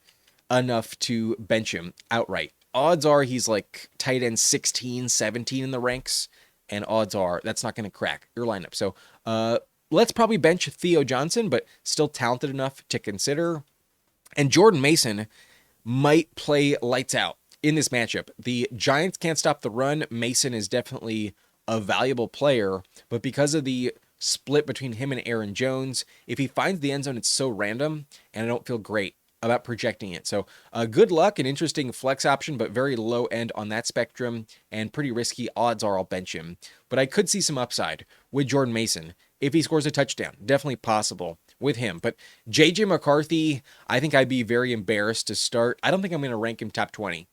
enough to bench him outright. Odds are he's like tight end 16, 17 in the ranks, and odds are that's not going to crack your lineup. So let's probably bench Theo Johnson, but still talented enough to consider. And Jordan Mason might play lights out in this matchup. The Giants can't stop the run. Mason is definitely a valuable player, but because of the split between him and Aaron Jones, if he finds the end zone, it's so random, and I don't feel great about projecting it. So good luck, an interesting flex option, but very low end on that spectrum and pretty risky. Odds are I'll bench him, but I could see some upside with Jordan Mason if he scores a touchdown. Definitely possible with him. But JJ McCarthy, I think I'd be very embarrassed to start. I don't think I'm going to rank him top 20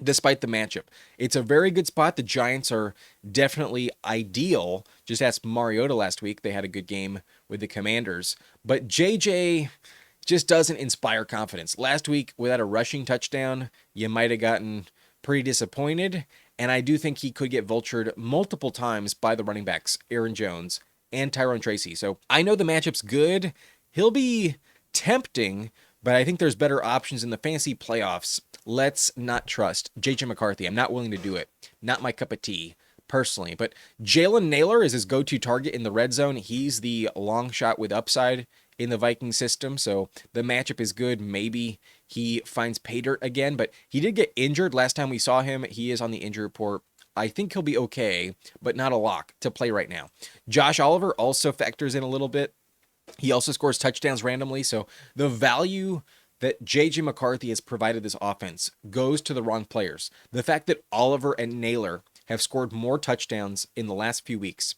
despite the matchup. It's a very good spot. The Giants are definitely ideal. Just asked Mariota last week. They had a good game with the Commanders. But JJ just doesn't inspire confidence. Last week, without a rushing touchdown, you might have gotten pretty disappointed. And I do think he could get vultured multiple times by the running backs, Aaron Jones and Tyrone Tracy. So I know the matchup's good. He'll be tempting, but I think there's better options in the fantasy playoffs. Let's not trust JJ McCarthy. I'm not willing to do it. Not my cup of tea, personally. But Jalen Naylor is his go-to target in the red zone. He's the long shot with upside in the Viking system, so the matchup is good. Maybe he finds pay dirt again, but he did get injured last time we saw him. He is on the injury report. I think he'll be okay, but not a lock to play right now. Josh Oliver also factors in a little bit. He also scores touchdowns randomly, so the value that J.J. McCarthy has provided this offense goes to the wrong players. The fact that Oliver and Naylor have scored more touchdowns in the last few weeks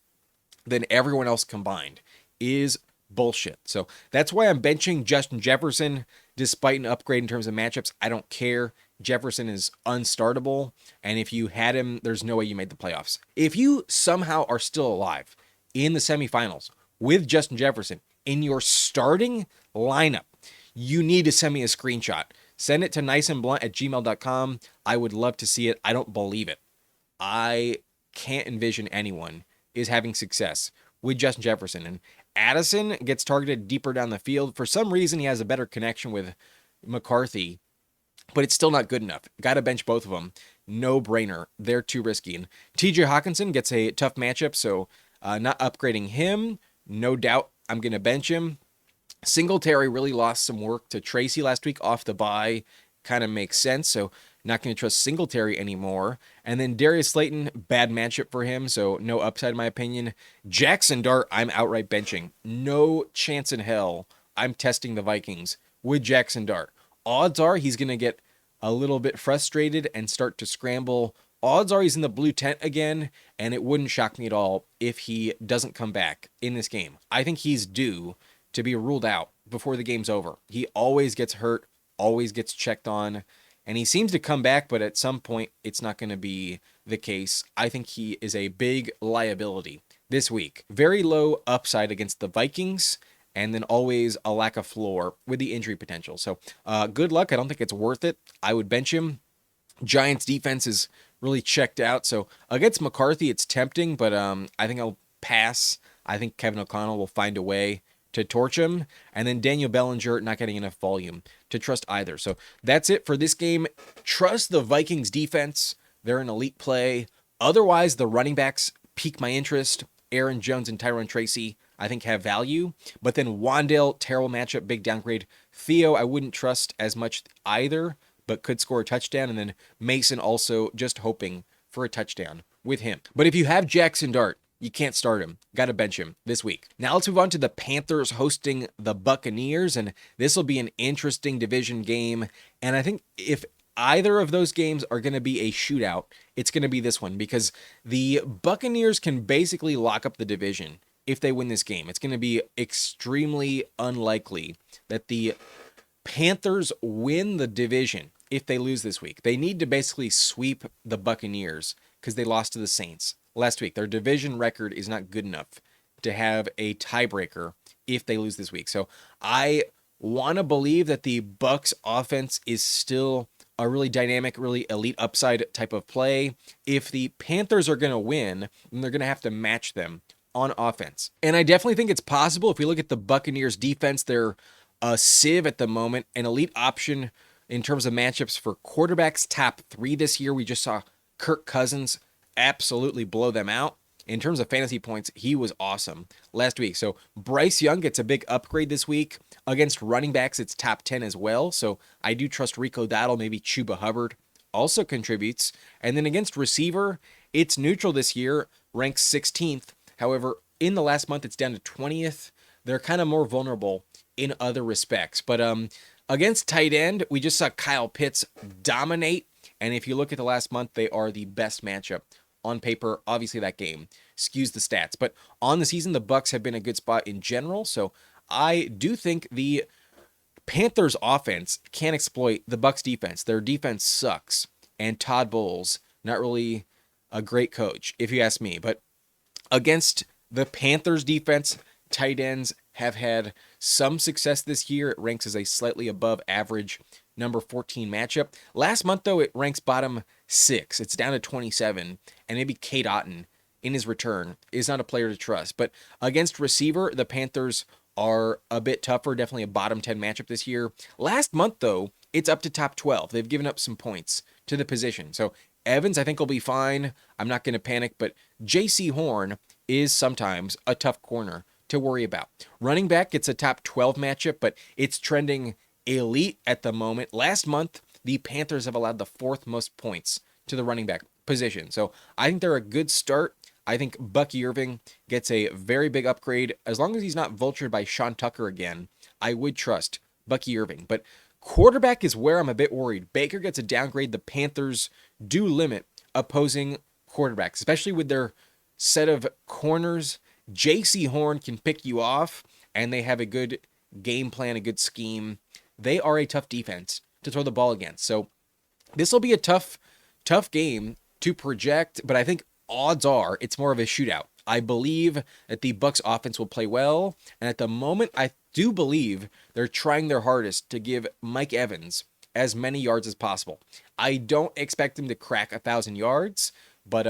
than everyone else combined is bullshit. So that's why I'm benching Justin Jefferson despite an upgrade in terms of matchups. I don't care. Jefferson is unstartable, and if you had him, there's no way you made the playoffs. If you somehow are still alive in the semifinals with Justin Jefferson in your starting lineup, you need to send me a screenshot. Send it to niceandblunt@gmail.com. I would love to see it. I don't believe it. I can't envision anyone is having success with Justin Jefferson. And Addison gets targeted deeper down the field. For some reason, he has a better connection with McCarthy, but it's still not good enough. Got to bench both of them. No brainer. They're too risky. And TJ Hawkinson gets a tough matchup, so not upgrading him. No doubt I'm going to bench him. Singletary really lost some work to Tracy last week off the bye. Kind of makes sense, so not going to trust Singletary anymore. And then Darius Slayton, bad matchup for him, so no upside in my opinion. Jackson Dart, I'm outright benching. No chance in hell I'm testing the Vikings with Jackson Dart. Odds are he's going to get a little bit frustrated and start to scramble. Odds are he's in the blue tent again, and it wouldn't shock me at all if he doesn't come back in this game. I think he's due to be ruled out before the game's over. He always gets hurt, always gets checked on, and he seems to come back, but at some point it's not going to be the case. I think he is a big liability this week. Very low upside against the Vikings, and then always a lack of floor with the injury potential. So good luck. I don't think it's worth it. I would bench him. Giants defense is really checked out. So against McCarthy, it's tempting, but I think I'll pass. I think Kevin O'Connell will find a way to torch him. And then Daniel Bellinger not getting enough volume to trust either. So that's it for this game. Trust the Vikings defense. They're an elite play. Otherwise, the running backs pique my interest. Aaron Jones and Tyrone Tracy, I think, have value. But then Wandale, terrible matchup, big downgrade. Theo, I wouldn't trust as much either, but could score a touchdown. And then Mason also just hoping for a touchdown with him. But if you have Jackson Dart, you can't start him. Got to bench him this week. Now let's move on to the Panthers hosting the Buccaneers. And this will be an interesting division game. And I think if either of those games are going to be a shootout, it's going to be this one, because the Buccaneers can basically lock up the division if they win this game. It's going to be extremely unlikely that the Panthers win the division if they lose this week. They need to basically sweep the Buccaneers because they lost to the Saints last week. Their division record is not good enough to have a tiebreaker if they lose this week. So I want to believe that the Bucs offense is still a really dynamic, really elite upside type of play. If the Panthers are going to win, then they're going to have to match them on offense. And I definitely think it's possible. If we look at the Buccaneers defense, they're a sieve at the moment, an elite option in terms of matchups for quarterbacks, top 3 this year. We just saw Kirk Cousins absolutely blow them out. In terms of fantasy points, he was awesome last week. So Bryce Young gets a big upgrade this week. Against running backs, it's top 10 as well. So I do trust Rico Dowdle, maybe Chuba Hubbard also contributes. And then against receiver, it's neutral this year, ranks 16th. However, in the last month, it's down to 20th. They're kind of more vulnerable in other respects. But against tight end, we just saw Kyle Pitts dominate. And if you look at the last month, they are the best matchup on paper. Obviously, that game skews the stats. But on the season, the Bucs have been a good spot in general. So I do think the Panthers offense can exploit the Bucs defense. Their defense sucks. And Todd Bowles, not really a great coach, if you ask me. But against the Panthers defense, tight ends have had some success this year. It ranks as a slightly above average number 14 matchup. Last month, though, it ranks bottom 6. It's down to 27. And maybe Kate Otten in his return is not a player to trust. But against receiver, the Panthers are a bit tougher. Definitely a bottom 10 matchup this year. Last month, though, it's up to top 12. They've given up some points to the position. So Evans, I think, will be fine. I'm not going to panic. But J.C. Horn is sometimes a tough corner to worry about. Running back, it's a top 12 matchup, but it's trending elite at the moment. Last month, the Panthers have allowed the 4th most points to the running back position. So I think they're a good start. I think Bucky Irving gets a very big upgrade. As long as he's not vultured by Sean Tucker again, I would trust Bucky Irving. But quarterback is where I'm a bit worried. Baker gets a downgrade. The Panthers do limit opposing quarterbacks, especially with their set of corners. J.C. Horn can pick you off, and they have a good game plan, a good scheme. They are a tough defense to throw the ball against. So this will be a tough game to project, but I think odds are it's more of a shootout. I believe that the Bucs offense will play well, and at the moment, I do believe they're trying their hardest to give Mike Evans as many yards as possible. I don't expect him to crack 1,000 yards, but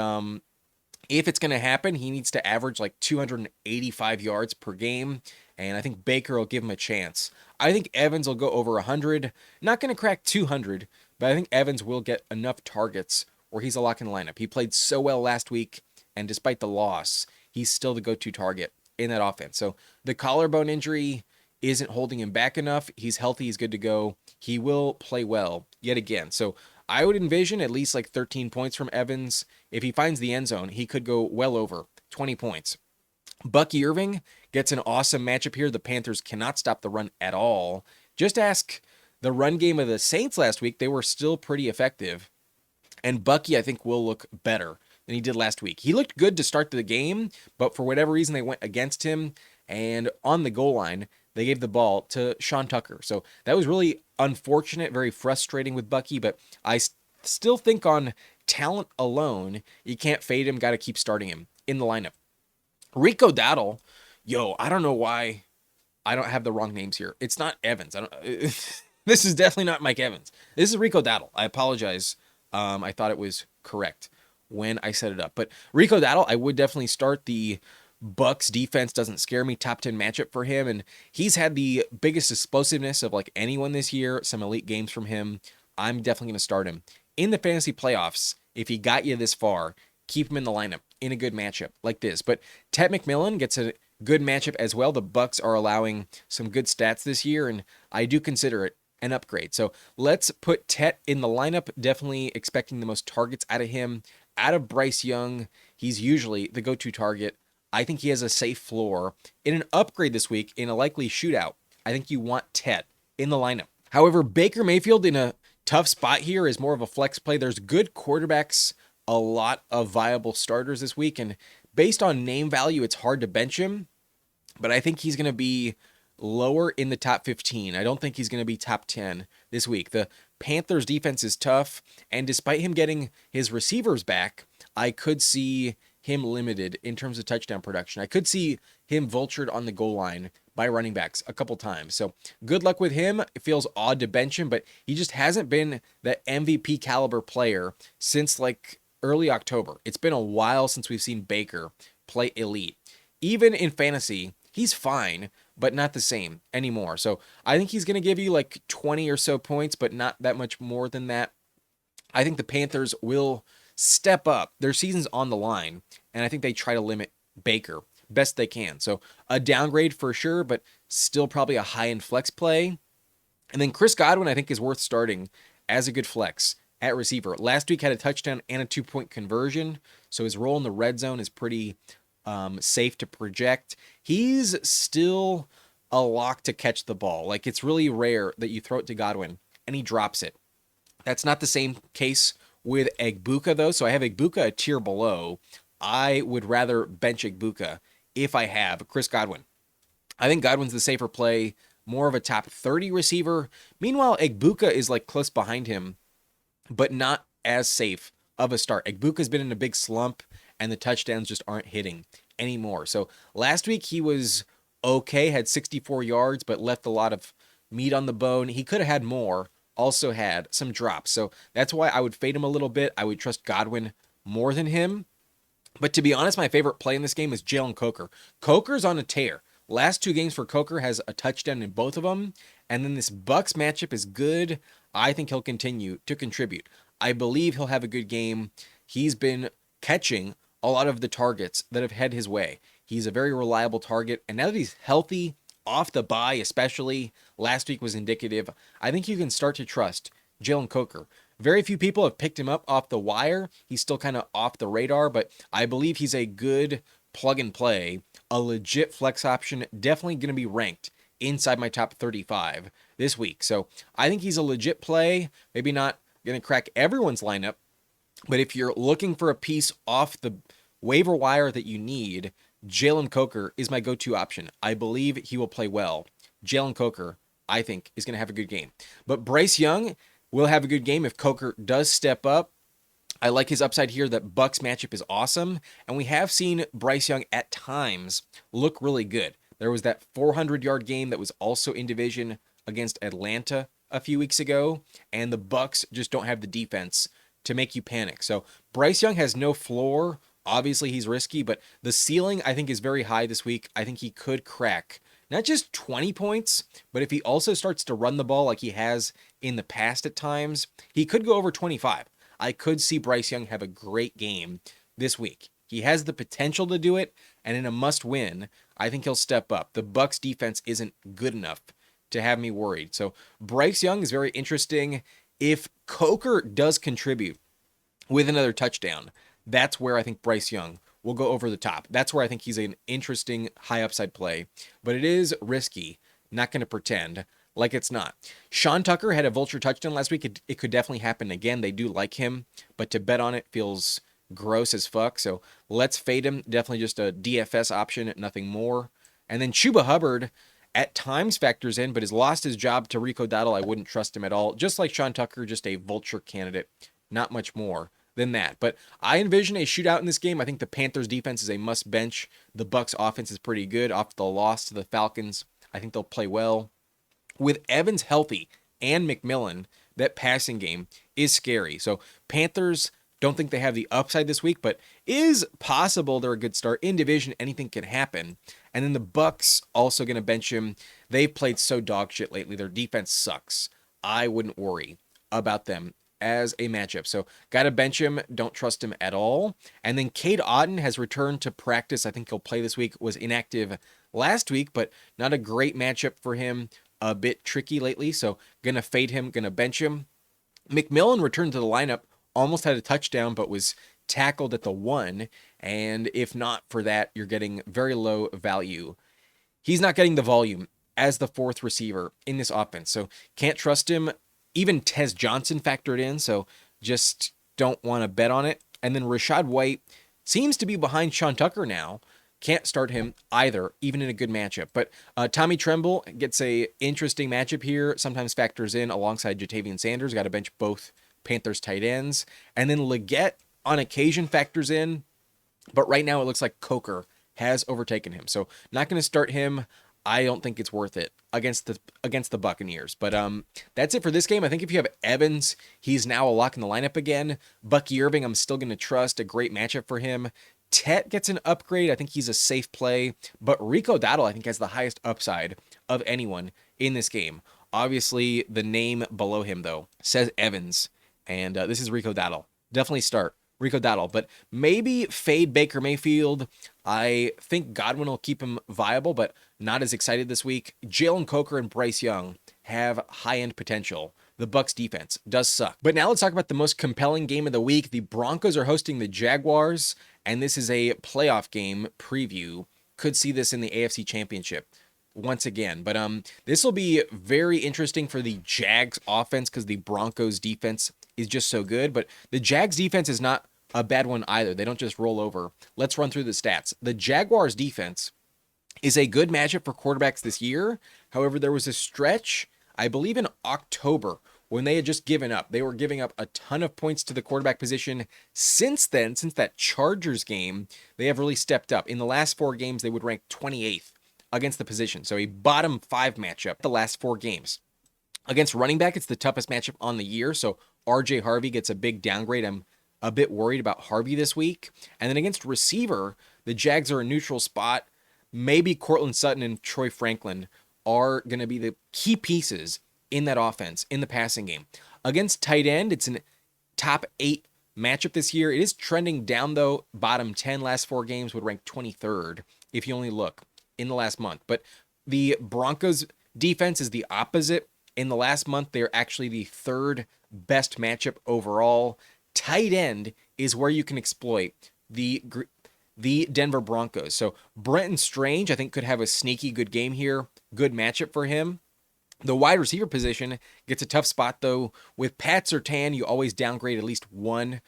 if it's going to happen, he needs to average like 285 yards per game, and I think Baker will give him a chance. I think Evans will go over 100. Not going to crack 200, but I think Evans will get enough targets where he's a lock in the lineup. He played so well last week, and despite the loss, he's still the go-to target in that offense. So the collarbone injury isn't holding him back enough. He's healthy. He's good to go. He will play well yet again. So I would envision at least like 13 points from Evans. If he finds the end zone, he could go well over 20 points. Bucky Irving gets an awesome matchup here. The Panthers cannot stop the run at all. Just ask the run game of the Saints last week, they were still pretty effective. And Bucky, I think, will look better than he did last week. He looked good to start the game, but for whatever reason, they went against him. And on the goal line, they gave the ball to Sean Tucker. So that was really unfortunate, very frustrating with Bucky. But I still think on talent alone, you can't fade him. Got to keep starting him in the lineup. Rico Dowdle, I don't know why I don't have the wrong names here. It's not Evans. This is definitely not Mike Evans. This is Rico Dowdle. I apologize. I thought it was correct when I set it up. But Rico Dowdle, I would definitely start. The Bucks defense doesn't scare me. Top 10 matchup for him. And he's had the biggest explosiveness of like anyone this year. Some elite games from him. I'm definitely going to start him. In the fantasy playoffs, if he got you this far, keep him in the lineup in a good matchup like this. But Ted McMillan gets a good matchup as well. The Bucks are allowing some good stats this year, and I do consider it an upgrade. So let's put Tet in the lineup. Definitely expecting the most targets out of him. Out of Bryce Young, he's usually the go-to target. I think he has a safe floor. In an upgrade this week, in a likely shootout, I think you want Tet in the lineup. However, Baker Mayfield in a tough spot here is more of a flex play. There's good quarterbacks, a lot of viable starters this week, and based on name value, it's hard to bench him, but I think he's going to be lower in the top 15. I don't think he's going to be top 10 this week. The Panthers defense is tough, and despite him getting his receivers back, I could see him limited in terms of touchdown production. I could see him vultured on the goal line by running backs a couple times. So good luck with him. It feels odd to bench him, but he just hasn't been that MVP caliber player since like early October. It's been a while since we've seen Baker play elite. Even in fantasy, he's fine, but not the same anymore. So I think he's going to give you like 20 or so points, but not that much more than that. I think the Panthers will step up. Their season's on the line, and I think they try to limit Baker best they can. So a downgrade for sure, but still probably a high-end flex play. And then Chris Godwin, I think, is worth starting as a good flex at receiver. Last week had a touchdown and a 2-point conversion, so his role in the red zone is pretty safe to project. He's still a lock to catch the ball. Like, it's really rare that you throw it to Godwin and he drops it. That's not the same case with Egbuka, though. So I have Egbuka a tier below. I would rather bench Egbuka if I have Chris Godwin. I think Godwin's the safer play, more of a top 30 receiver. Meanwhile, Egbuka is like close behind him, but not as safe of a start. Egbuka's been in a big slump, and the touchdowns just aren't hitting anymore. So last week he was okay, had 64 yards, but left a lot of meat on the bone. He could have had more, also had some drops. So that's why I would fade him a little bit. I would trust Godwin more than him. But to be honest, my favorite play in this game is Jalen Coker. Coker's on a tear. Last 2 games for Coker has a touchdown in both of them. And then this Bucks matchup is good. I think he'll continue to contribute. I believe he'll have a good game. He's been catching a lot of the targets that have head his way. He's a very reliable target. And now that he's healthy, off the bye especially, last week was indicative. I think you can start to trust Jalen Coker. Very few people have picked him up off the wire. He's still kind of off the radar, but I believe he's a good plug and play, a legit flex option, definitely going to be ranked inside my top 35 this week. So I think he's a legit play, maybe not going to crack everyone's lineup, but if you're looking for a piece off the waiver wire that you need, Jalen Coker is my go-to option. I believe he will play well. Jalen Coker, I think, is going to have a good game. But Bryce Young will have a good game if Coker does step up. I like his upside here. That Bucks matchup is awesome. And we have seen Bryce Young at times look really good. There was that 400-yard game that was also in division against Atlanta a few weeks ago. And the Bucks just don't have the defense to make you panic. So Bryce Young has no floor. Obviously, he's risky, but the ceiling, I think, is very high this week. I think he could crack not just 20 points, but if he also starts to run the ball like he has in the past at times, he could go over 25. I could see Bryce Young have a great game this week. He has the potential to do it, and in a must-win, I think he'll step up. The Bucks defense isn't good enough to have me worried. So Bryce Young is very interesting. If Coker does contribute with another touchdown, that's where I think Bryce Young will go over the top. That's where I think he's an interesting high upside play, but it is risky. Not going to pretend. like it's not. Sean Tucker had a vulture touchdown last week. It could definitely happen again. They do like him, but to bet on it feels gross as fuck. So let's fade him. Definitely just a DFS option, nothing more. And then Chuba Hubbard at times factors in, but has lost his job to Rico Dowdle. I wouldn't trust him at all. Just like Sean Tucker, just a vulture candidate. Not much more than that. But I envision a shootout in this game. I think the Panthers defense is a must bench. The Bucs offense is pretty good off the loss to the Falcons. I think they'll play well. With Evans healthy and McMillan, that passing game is scary. So Panthers, don't think they have the upside this week, but is possible they're a good start. In division, anything can happen. And then the Bucs also going to bench him. They've played so dog shit lately. Their defense sucks. I wouldn't worry about them as a matchup. So got to bench him. Don't trust him at all. And then Cade Otton has returned to practice. I think he'll play this week. Was inactive last week, but not a great matchup for him. A bit tricky lately. So going to fade him. Going to bench him. McMillan returned to the lineup. Almost had a touchdown, but was tackled at the 1. And if not for that, you're getting very low value. He's not getting the volume as the 4th receiver in this offense. So can't trust him. Even Tez Johnson factored in. So just don't want to bet on it. And then Rachaad White seems to be behind Sean Tucker now. Can't start him either, even in a good matchup. But Tommy Tremble gets a interesting matchup here. Sometimes factors in alongside Jatavian Sanders. Got to bench both Panthers tight ends. And then Leggett on occasion factors in. But right now it looks like Coker has overtaken him. So not going to start him. I don't think it's worth it against the Buccaneers. But that's it for this game. I think if you have Evans, he's now a lock in the lineup again. Bucky Irving, I'm still going to trust. A great matchup for him. Tet gets an upgrade. I think he's a safe play. But Rico Dowdle, I think, has the highest upside of anyone in this game. Obviously, the name below him, though, says Evans. And this is Rico Dowdle. Definitely start Rico Dowdle. But maybe fade Baker Mayfield. I think Godwin will keep him viable, but not as excited this week. Jalen Coker and Bryce Young have high-end potential. The Bucs defense does suck. But now let's talk about the most compelling game of the week. The Broncos are hosting the Jaguars, and this is a playoff game preview. Could see this in the AFC Championship once again. But this will be very interesting for the Jags offense because the Broncos defense is just so good. But the Jags defense is not a bad one either. They don't just roll over. Let's run through the stats. The Jaguars defense is a good matchup for quarterbacks this year. However, there was a stretch, I believe in October, when they had just given up. They were giving up a ton of points to the quarterback position. Since then, since that Chargers game, they have really stepped up. In the last 4 games, they would rank 28th against the position. So a bottom 5 matchup the last 4 games. Against running back, it's the toughest matchup on the year. So RJ Harvey gets a big downgrade. I'm a bit worried about Harvey this week. And then against receiver, the Jags are a neutral spot. Maybe Cortland Sutton and Troy Franklin are going to be the key pieces in that offense, in the passing game. Against tight end, it's an top 8 matchup this year. It is trending down, though. Bottom 10 last 4 games would rank 23rd if you only look in the last month. But the Broncos defense is the opposite. In the last month, they're actually the 3rd best matchup overall. Tight end is where you can exploit the Denver Broncos. So Brenton Strange, I think, could have a sneaky good game here. Good matchup for him. The wide receiver position gets a tough spot, though. With Pat Surtain, you always downgrade at least one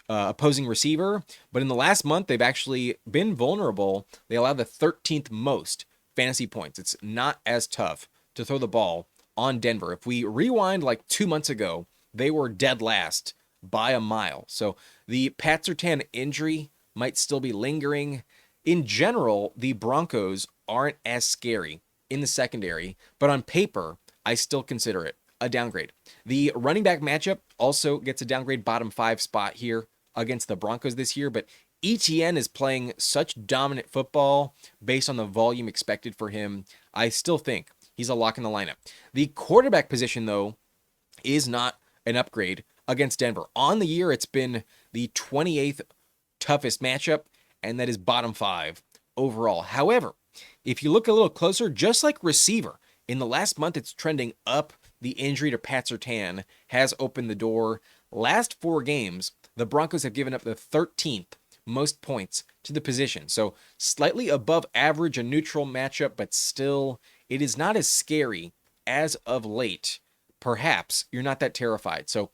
opposing receiver. But in the last month, they've actually been vulnerable. They allow the 13th most fantasy points. It's not as tough to throw the ball on Denver. If we rewind like 2 months ago, they were dead last by a mile. So the Pat Surtain injury might still be lingering. In general, the Broncos aren't as scary in the secondary, but on paper, I still consider it a downgrade. The running back matchup also gets a downgrade, bottom 5 spot here against the Broncos this year, but ETN is playing such dominant football based on the volume expected for him. I still think he's a lock in the lineup. The quarterback position, though, is not an upgrade against Denver. On the year, it's been the 28th toughest matchup, and that is bottom 5 overall. However, if you look a little closer, just like receiver, in the last month, it's trending up. The injury to Pat Surtain has opened the door. Last 4 games, the Broncos have given up the 13th most points to the position. So slightly above average, a neutral matchup, but still, it is not as scary as of late, perhaps you're not that terrified. So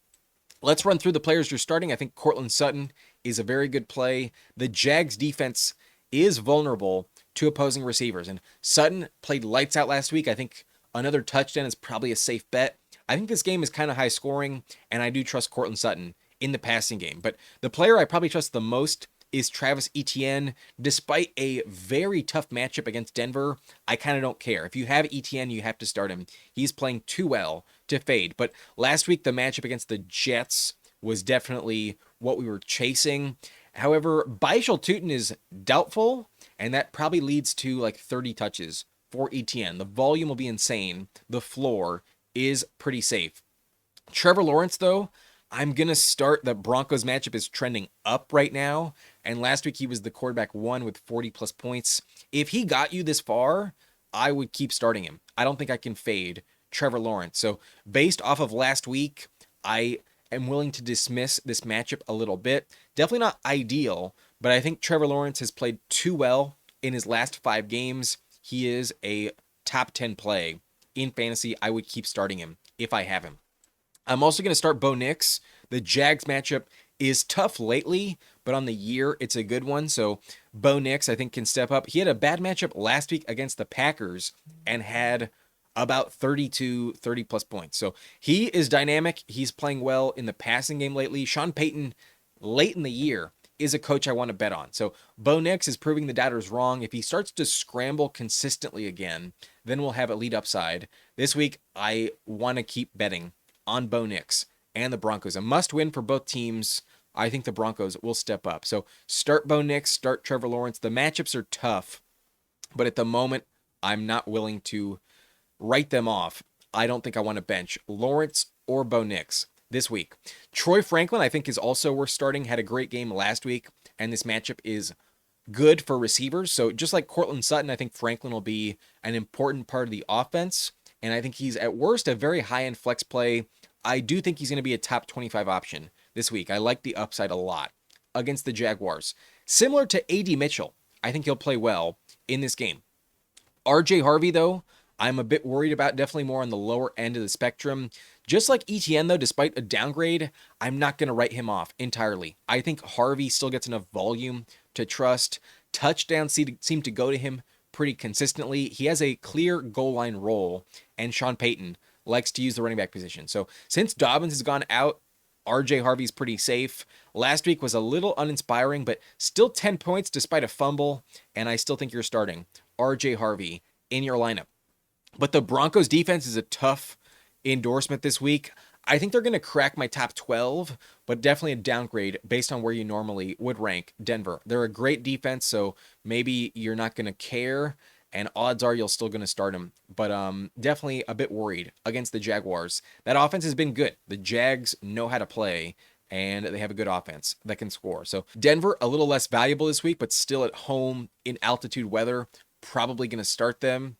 let's run through the players you're starting. I think Cortland Sutton is a very good play. The Jags defense is vulnerable to opposing receivers, and Sutton played lights out last week. I think another touchdown is probably a safe bet. I think this game is kind of high scoring, and I do trust Cortland Sutton in the passing game. But the player I probably trust the most is Travis Etienne. Despite a very tough matchup against Denver, I kind of don't care. If you have Etienne, you have to start him. He's playing too well to fade. But last week, the matchup against the Jets was definitely what we were chasing. However, Baishal Tutin is doubtful, and that probably leads to like 30 touches for Etienne. The volume will be insane. The floor is pretty safe. Trevor Lawrence, though, I'm going to start. The Broncos matchup is trending up right now, and last week he was the quarterback one with 40-plus points. If he got you this far, I would keep starting him. I don't think I can fade Trevor Lawrence. So based off of last week, I am willing to dismiss this matchup a little bit. Definitely not ideal, but I think Trevor Lawrence has played too well in his last 5 games. He is a top 10 play in fantasy. I would keep starting him if I have him. I'm also going to start Bo Nix. The Jags matchup is tough lately, but on the year, it's a good one. So Bo Nix, I think, can step up. He had a bad matchup last week against the Packers and had about 30-plus points. So he is dynamic. He's playing well in the passing game lately. Sean Payton, late in the year, is a coach I want to bet on. So Bo Nix is proving the doubters wrong. If he starts to scramble consistently again, then we'll have elite upside. This week, I want to keep betting on Bo Nix and the Broncos. A must-win for both teams. I think the Broncos will step up. So start Bo Nix, start Trevor Lawrence. The matchups are tough, but at the moment, I'm not willing to write them off. I don't think I want to bench Lawrence or Bo Nix this week. Troy Franklin, I think, is also worth starting. Had a great game last week, and this matchup is good for receivers. So just like Cortland Sutton, I think Franklin will be an important part of the offense, and I think he's at worst a very high-end flex play. I do think he's going to be a top 25 option this week. I like the upside a lot against the Jaguars. Similar to A.D. Mitchell, I think he'll play well in this game. R.J. Harvey, though, I'm a bit worried about, definitely more on the lower end of the spectrum. Just like Etienne, though, despite a downgrade, I'm not going to write him off entirely. I think Harvey still gets enough volume to trust. Touchdowns seem to go to him pretty consistently. He has a clear goal line role, and Sean Payton likes to use the running back position. So since Dobbins has gone out, R.J. Harvey's pretty safe. Last week was a little uninspiring, but still 10 points despite a fumble, and I still think you're starting R.J. Harvey in your lineup. But the Broncos defense is a tough endorsement this week. I think they're going to crack my top 12, but definitely a downgrade based on where you normally would rank Denver. They're a great defense, so maybe you're not going to care, and odds are you're still going to start them. But definitely a bit worried against the Jaguars. That offense has been good. The Jags know how to play, and they have a good offense that can score. So Denver, a little less valuable this week, but still at home in altitude weather. Probably going to start them,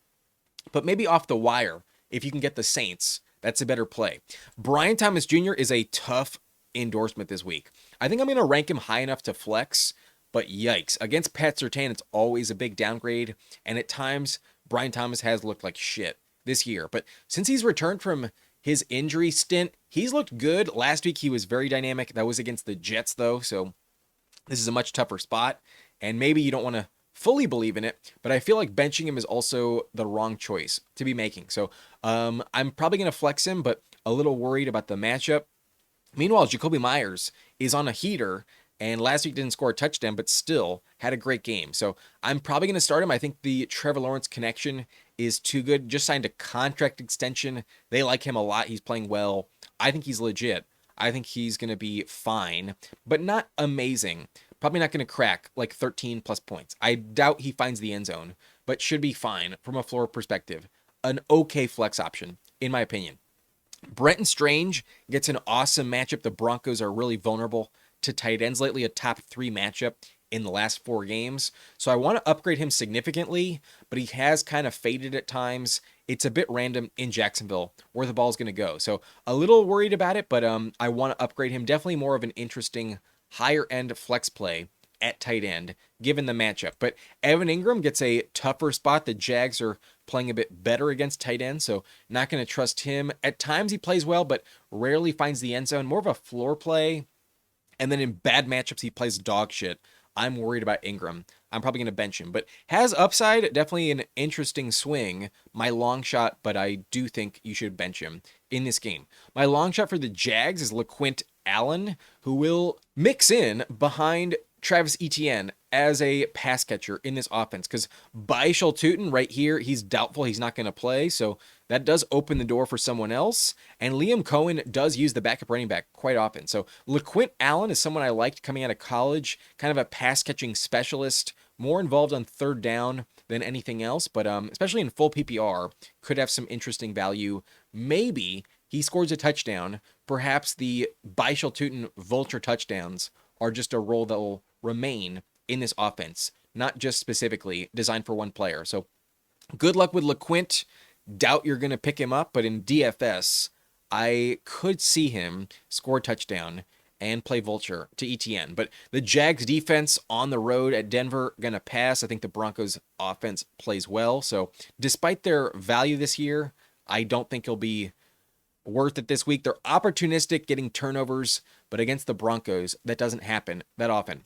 but maybe off the wire if you can get the Saints. That's a better play. Brian Thomas Jr. is a tough endorsement this week. I think I'm going to rank him high enough to flex, but yikes. Against Pat Surtain, it's always a big downgrade, and at times, Brian Thomas has looked like shit this year. But since he's returned from his injury stint, he's looked good. Last week, he was very dynamic. That was against the Jets, though, so this is a much tougher spot, and maybe you don't want to fully believe in it, but I feel like benching him is also the wrong choice to be making. So I'm probably going to flex him, but a little worried about the matchup. Meanwhile, Jacoby Myers is on a heater, and last week didn't score a touchdown, but still had a great game. So I'm probably going to start him. I think the Trevor Lawrence connection is too good. Just signed a contract extension. They like him a lot. He's playing well. I think he's legit. I think he's going to be fine, but not amazing. Probably not going to crack like 13 plus points. I doubt he finds the end zone, but should be fine from a floor perspective. An okay flex option, in my opinion. Brenton Strange gets an awesome matchup. The Broncos are really vulnerable to tight ends lately, a top 3 matchup in the last 4 games. So I want to upgrade him significantly, but he has kind of faded at times. It's a bit random in Jacksonville where the ball's going to go. So a little worried about it, but I want to upgrade him. Definitely more of an interesting higher end flex play at tight end given the matchup. But Evan Ingram gets a tougher spot. The Jags are playing a bit better against tight ends, so not going to trust him. At times he plays well, but rarely finds the end zone. More of a floor play. And then in bad matchups, he plays dog shit. I'm worried about Ingram. I'm probably going to bench him, but has upside, definitely an interesting swing. My long shot, but I do think you should bench him in this game. My long shot for the Jags is LaQuint Allen, who will mix in behind Travis Etienne as a pass catcher in this offense, because Baishal Tootin right here, he's doubtful he's not going to play, so that does open the door for someone else. And Liam Cohen does use the backup running back quite often. So LaQuint Allen is someone I liked coming out of college, kind of a pass catching specialist, more involved on third down than anything else, but especially in full PPR, could have some interesting value. Maybe he scores a touchdown. Perhaps the Baishal Tootin vulture touchdowns are just a role that will remain in this offense, not just specifically designed for one player. So good luck with LaQuint. Doubt you're going to pick him up, but in DFS, I could see him score a touchdown and play vulture to ETN. But the Jags defense on the road at Denver, going to pass. I think the Broncos offense plays well. So despite their value this year, I don't think it'll be worth it this week. They're opportunistic getting turnovers, but against the Broncos, that doesn't happen that often.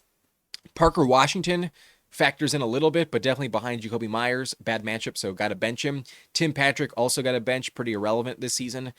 Parker Washington factors in a little bit, but definitely behind Jacoby Myers. Bad matchup, so got to bench him. Tim Patrick also got a bench, pretty irrelevant this season.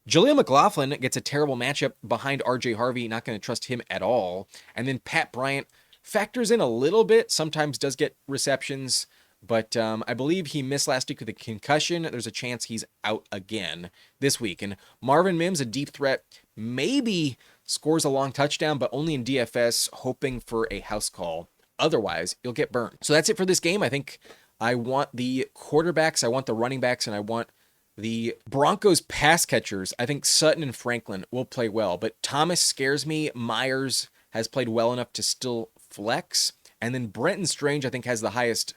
Jaleel McLaughlin gets a terrible matchup behind RJ Harvey. Not going to trust him at all. And then Pat Bryant factors in a little bit, sometimes does get receptions, but I believe he missed last week with a concussion. There's a chance he's out again this week. And Marvin Mims, a deep threat, maybe scores a long touchdown, but only in DFS, hoping for a house call. Otherwise, you'll get burned. So that's it for this game. I think I want the quarterbacks, I want the running backs, and I want the Broncos pass catchers. I think Sutton and Franklin will play well, but Thomas scares me. Myers has played well enough to still flex. And then Brenton Strange, I think, has the highest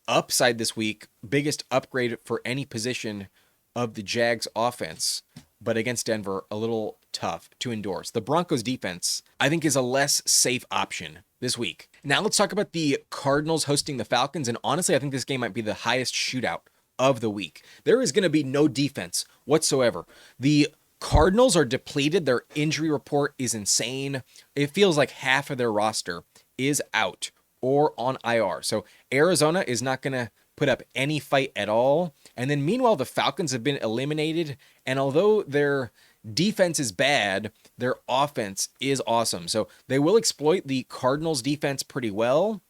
upside this week, biggest upgrade for any position of the Jags offense, but against Denver, a little tough to endorse. The Broncos defense, I think, is a less safe option this week. Now let's talk about the Cardinals hosting the Falcons, and honestly, I think this game might be the highest shootout of the week. There is going to be no defense whatsoever. The Cardinals are depleted. Their injury report is insane. It feels like half of their roster is out or on IR. So Arizona is not going to put up any fight at all. And then meanwhile, the Falcons have been eliminated. And although their defense is bad, their offense is awesome. So they will exploit the Cardinals defense pretty well.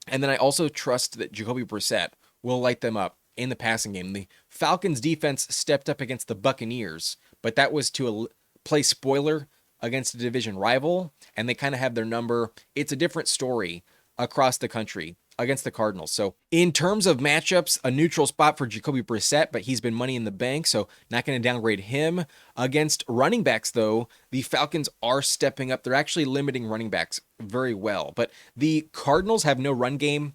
And then I also trust that Jacoby Brissett will light them up in the passing game. The Falcons defense stepped up against the Buccaneers, but that was to play spoiler against a division rival. And they kind of have their number. It's a different story across the country against the Cardinals. So in terms of matchups, a neutral spot for Jacoby Brissett, but he's been money in the bank, so not going to downgrade him. Against running backs, though, the Falcons are stepping up. They're actually limiting running backs very well, but the Cardinals have no run game.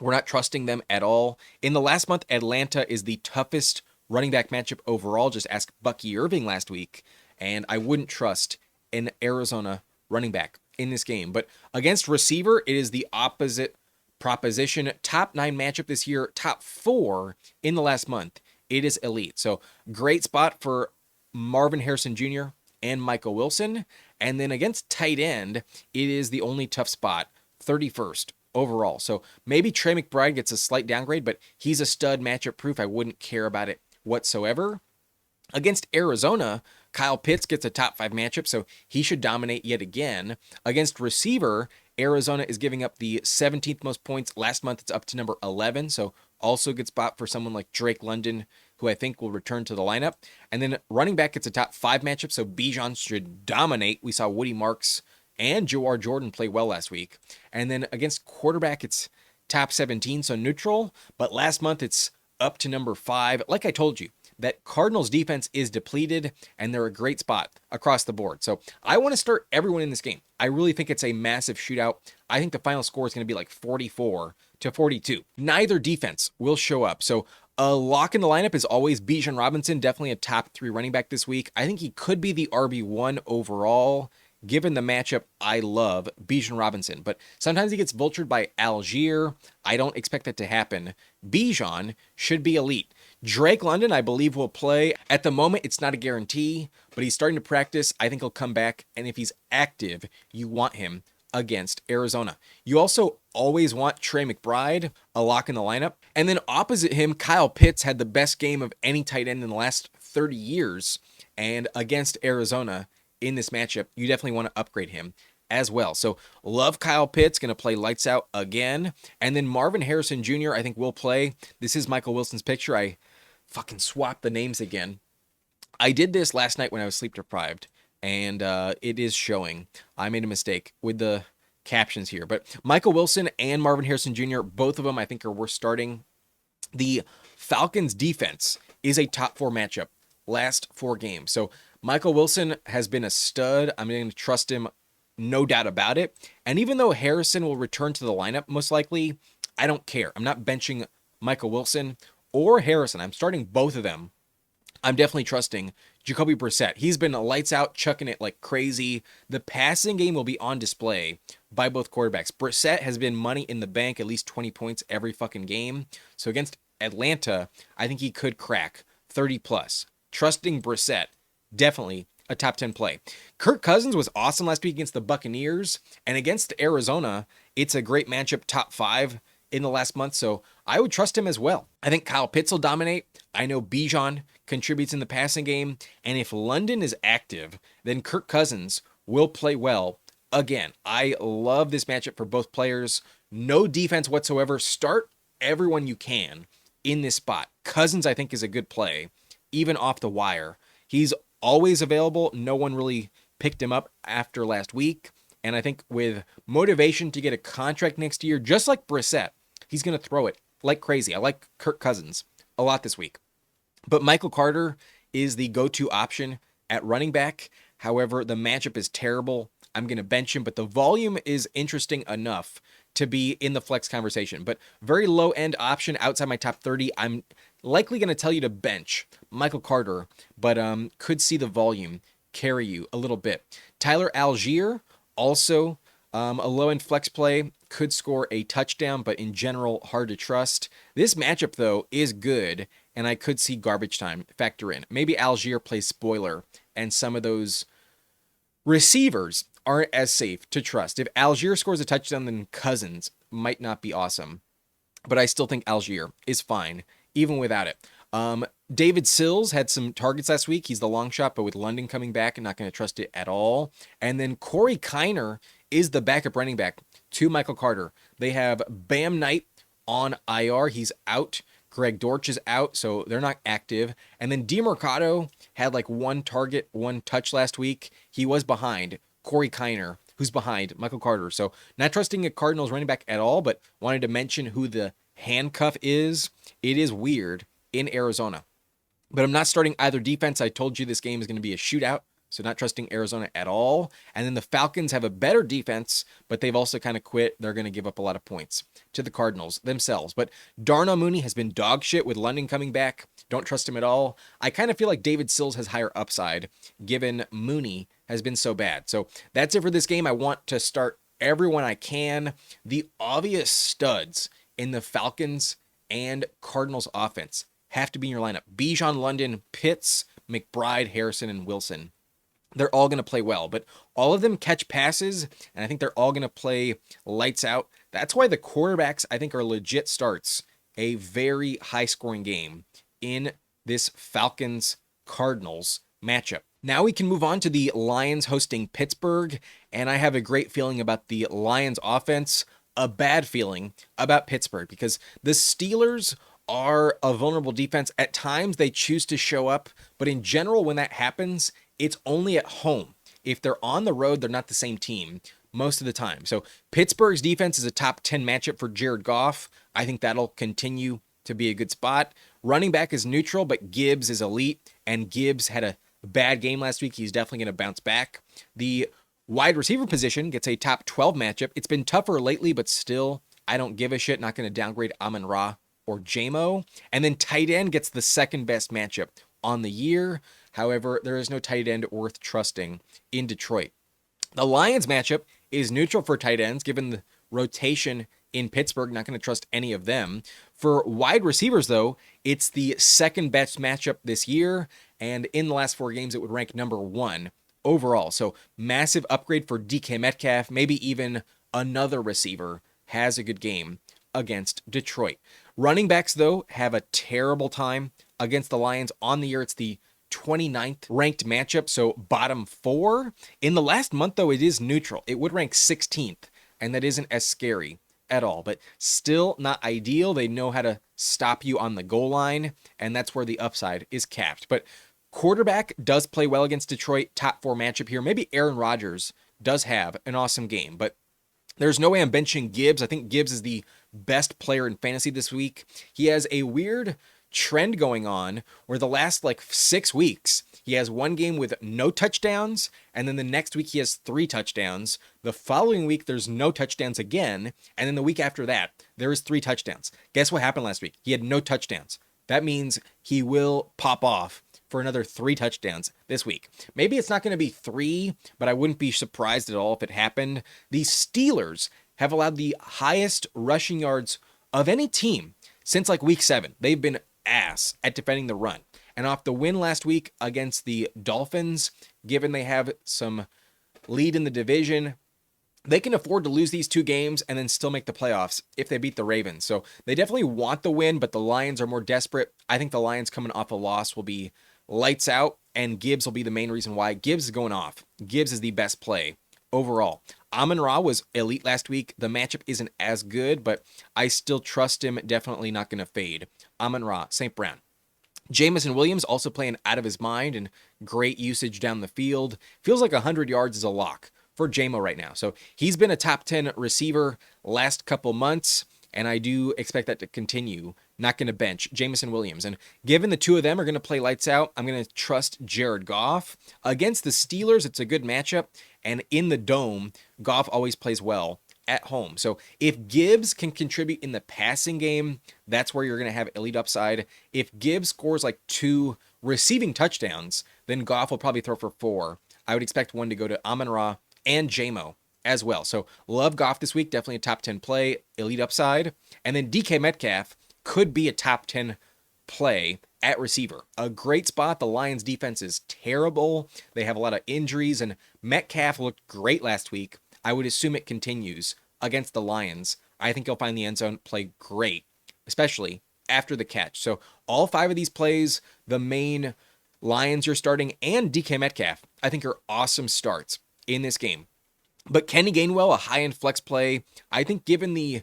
We're not trusting them at all. In the last month, Atlanta is the toughest running back matchup overall. Just ask Bucky Irving last week, and I wouldn't trust an Arizona running back in this game. But against receiver, it is the opposite proposition. Top 9 matchup this year, top 4 in the last month. It is elite. So great spot for Marvin Harrison Jr. and Michael Wilson. And then against tight end, it is the only tough spot, 31st overall. So maybe Trey McBride gets a slight downgrade, but he's a stud matchup proof. I wouldn't care about it whatsoever. Against Arizona, Kyle Pitts gets a top 5 matchup, so he should dominate yet again. Against receiver, Arizona is giving up the 17th most points. Last month, it's up to number 11, so also a good spot for someone like Drake London, who I think will return to the lineup. And then running back gets a top 5 matchup, so Bijan should dominate. We saw Woody Marks and Jawar Jordan play well last week. And then against quarterback, it's top 17, so neutral. But last month, it's up to number 5. Like I told you, that Cardinals defense is depleted, and they're a great spot across the board. So I want to start everyone in this game. I really think it's a massive shootout. I think the final score is going to be like 44-42. Neither defense will show up. So a lock in the lineup is always Bijan Robinson, definitely a top 3 running back this week. I think he could be the RB1 overall given the matchup, I love Bijan Robinson, but sometimes he gets vultured by Algier. I don't expect that to happen. Bijan should be elite. Drake London, I believe, will play. At the moment, it's not a guarantee, but he's starting to practice. I think he'll come back, and if he's active, you want him against Arizona. You also always want Trey McBride, a lock in the lineup. And then opposite him, Kyle Pitts had the best game of any tight end in the last 30 years. And against Arizona in this matchup, you definitely want to upgrade him as well. So love Kyle Pitts, going to play lights out again. And then Marvin Harrison Jr., I think will play. This is Michael Wilson's picture. I fucking swapped the names again. I did this last night when I was sleep deprived, and it is showing. I made a mistake with the captions here. But Michael Wilson and Marvin Harrison Jr., both of them I think are worth starting. The Falcons defense is a top 4 matchup last 4 games. So Michael Wilson has been a stud. I'm going to trust him, no doubt about it. And even though Harrison will return to the lineup most likely, I don't care. I'm not benching Michael Wilson or Harrison. I'm starting both of them. I'm definitely trusting Jacoby Brissett. He's been lights out, chucking it like crazy. The passing game will be on display by both quarterbacks. Brissett has been money in the bank, at least 20 points every fucking game. So against Atlanta, I think he could crack 30 plus. Trusting Brissett, definitely a top 10 play. Kirk Cousins was awesome last week against the Buccaneers, and against Arizona, it's a great matchup, top 5 in the last month, so I would trust him as well. I think Kyle Pitts will dominate. I know Bijan contributes in the passing game, and if London is active, then Kirk Cousins will play well again. I love this matchup for both players. No defense whatsoever. Start everyone you can in this spot. Cousins, I think, is a good play, even off the wire. He's always available. No one really picked him up after last week, and I think with motivation to get a contract next year, just like Brissett, he's going to throw it like crazy. I like Kirk Cousins a lot this week. But Michael Carter is the go-to option at running back. However, the matchup is terrible. I'm going to bench him, but the volume is interesting enough to be in the flex conversation. But very low-end option outside my top 30. I'm likely going to tell you to bench Michael Carter, but could see the volume carry you a little bit. Tyler Algier, also a low-end flex play, could score a touchdown, but in general, hard to trust. This matchup, though, is good, and I could see garbage time factor in. Maybe Algier plays spoiler, and some of those receivers aren't as safe to trust. If Algier scores a touchdown, then Cousins might not be awesome, but I still think Algier is fine, even without it. David Sills had some targets last week. He's the long shot, but with London coming back, I'm not going to trust it at all. And then Corey Kiner is the backup running back to Michael Carter. They have Bam Knight on IR. He's out. Greg Dortch is out, so they're not active. And then DeMarcado had like 1 target, 1 touch last week. He was behind Corey Kiner, who's behind Michael Carter. So not trusting a Cardinals running back at all, but wanted to mention who the handcuff is. It is weird in Arizona. But I'm not starting either defense. I told you this game is going to be a shootout, so not trusting Arizona at all. And then the Falcons have a better defense, but they've also kind of quit. They're going to give up a lot of points to the Cardinals themselves. But Darnell Mooney has been dog shit with London coming back. Don't trust him at all. I kind of feel like David Sills has higher upside, given Mooney has been so bad. So that's it for this game. I want to start everyone I can. The obvious studs in the Falcons and Cardinals offense have to be in your lineup. Bijan, London, Pitts, McBride, Harrison, and Wilson. They're all going to play well, but all of them catch passes, and I think they're all going to play lights out. That's why the quarterbacks, I think, are legit starts a very high-scoring game in this Falcons-Cardinals matchup. Now we can move on to the Lions hosting Pittsburgh, and I have a great feeling about the Lions offense, a bad feeling about Pittsburgh, because the Steelers are a vulnerable defense. At times, they choose to show up, but in general, when that happens, it's only at home. If they're on the road, they're not the same team most of the time. So Pittsburgh's defense is a top 10 matchup for Jared Goff. I think that'll continue to be a good spot. Running back is neutral, but Gibbs is elite, and Gibbs had a bad game last week. He's definitely going to bounce back. The wide receiver position gets a top 12 matchup. It's been tougher lately, but still, I don't give a shit. Not going to downgrade Amon-Ra or JMO. And then tight end gets the second best matchup on the year. However, there is no tight end worth trusting in Detroit. The Lions matchup is neutral for tight ends, given the rotation in Pittsburgh. Not going to trust any of them. For wide receivers, though, it's the second best matchup this year, and in the last 4 games, it would rank number 1 overall. So massive upgrade for DK Metcalf. Maybe even another receiver has a good game against Detroit. Running backs, though, have a terrible time against the Lions. On the year, it's the 29th ranked matchup, so bottom 4. In the last month, though, it is neutral. It would rank 16th, and that isn't as scary at all, but still not ideal. They know how to stop you on the goal line, and that's where the upside is capped. But quarterback does play well against Detroit. Top 4 matchup here. Maybe Aaron Rodgers does have an awesome game, but there's no way I'm benching Gibbs. I think Gibbs is the best player in fantasy this week. He has a weird trend going on where the last 6 weeks, he has one game with no touchdowns, and then the next week he has 3 touchdowns. The following week, there's no touchdowns again, and then the week after that, there is 3 touchdowns. Guess what happened last week? He had no touchdowns. That means he will pop off for another 3 touchdowns this week. Maybe it's not going to be 3, but I wouldn't be surprised at all if it happened. The Steelers have allowed the highest rushing yards of any team since week 7. They've been ass at defending the run. And off the win last week against the Dolphins, given they have some lead in the division, they can afford to lose these 2 games and then still make the playoffs if they beat the Ravens. So they definitely want the win, but the Lions are more desperate. I think the Lions coming off a loss will be lights out, and Gibbs will be the main reason why. Gibbs is going off. Gibbs is the best play overall. Amon-Ra was elite last week. The matchup isn't as good, but I still trust him. Definitely not going to fade. Amon-Ra, St. Brown. Jamison Williams also playing out of his mind and great usage down the field. Feels like 100 yards is a lock for JMO right now. So he's been a top 10 receiver last couple months, and I do expect that to continue. Not going to bench Jamison Williams. And given the 2 of them are going to play lights out, I'm going to trust Jared Goff. Against the Steelers, it's a good matchup. And in the Dome, Goff always plays well at home. So if Gibbs can contribute in the passing game, that's where you're going to have elite upside. If Gibbs scores 2 receiving touchdowns, then Goff will probably throw for 4. I would expect one to go to Amon-Ra and JMO as well. So love Goff this week. Definitely a top 10 play, elite upside. And then DK Metcalf could be a top 10 play at receiver. A great spot. The Lions defense is terrible. They have a lot of injuries, and Metcalf looked great last week. I would assume it continues against the Lions. I think he'll find the end zone, play great, especially after the catch. So all 5 of these plays, the main Lions you're starting and DK Metcalf, I think are awesome starts in this game. But Kenny Gainwell, a high-end flex play. I think given the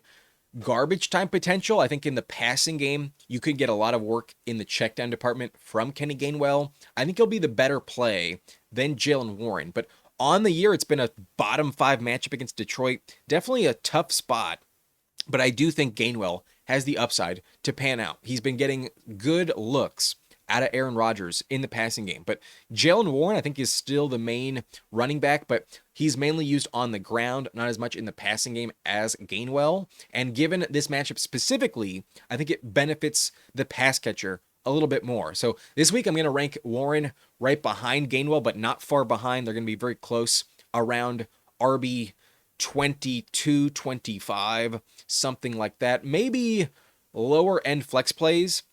garbage time potential, I think in the passing game, you could get a lot of work in the checkdown department from Kenny Gainwell. I think he'll be the better play than Jaylen Warren. But on the year, it's been a bottom 5 matchup against Detroit. Definitely a tough spot, but I do think Gainwell has the upside to pan out. He's been getting good looks out of Aaron Rodgers in the passing game. But Jaylen Warren, I think, is still the main running back, but he's mainly used on the ground, not as much in the passing game as Gainwell. And given this matchup specifically, I think it benefits the pass catcher a little bit more. So this week, I'm going to rank Warren right behind Gainwell, but not far behind. They're going to be very close, around RB 22, 25, something like that. Maybe lower end flex plays.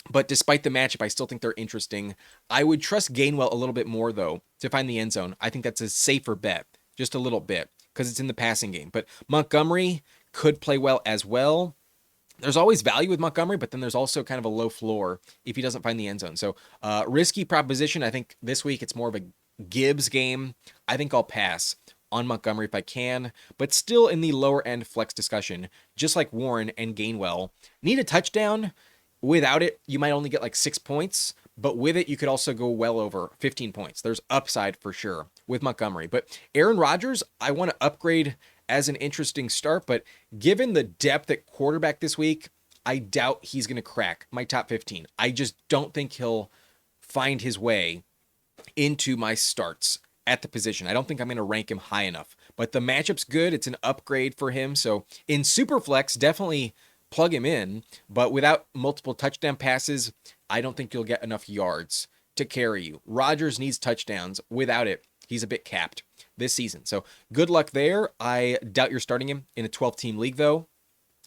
But despite the matchup, I still think they're interesting. I would trust Gainwell a little bit more, though, to find the end zone. I think that's a safer bet, just a little bit, because it's in the passing game. But Montgomery could play well as well. There's always value with Montgomery, but then there's also kind of a low floor if he doesn't find the end zone. So risky proposition. I think this week it's more of a Gibbs game. I think I'll pass on Montgomery if I can, but still in the lower end flex discussion, just like Warren and Gainwell. Need a touchdown. Without it, you might only get 6 points, but with it, you could also go well over 15 points. There's upside for sure with Montgomery. But Aaron Rodgers, I want to upgrade as an interesting start, but given the depth at quarterback this week, I doubt he's going to crack my top 15. I just don't think he'll find his way into my starts at the position. I don't think I'm going to rank him high enough, but the matchup's good. It's an upgrade for him. So in Superflex, definitely plug him in, but without multiple touchdown passes, I don't think you'll get enough yards to carry you. Rodgers needs touchdowns. Without it, he's a bit capped. this season. So good luck there. I doubt you're starting him in a 12-team league, though.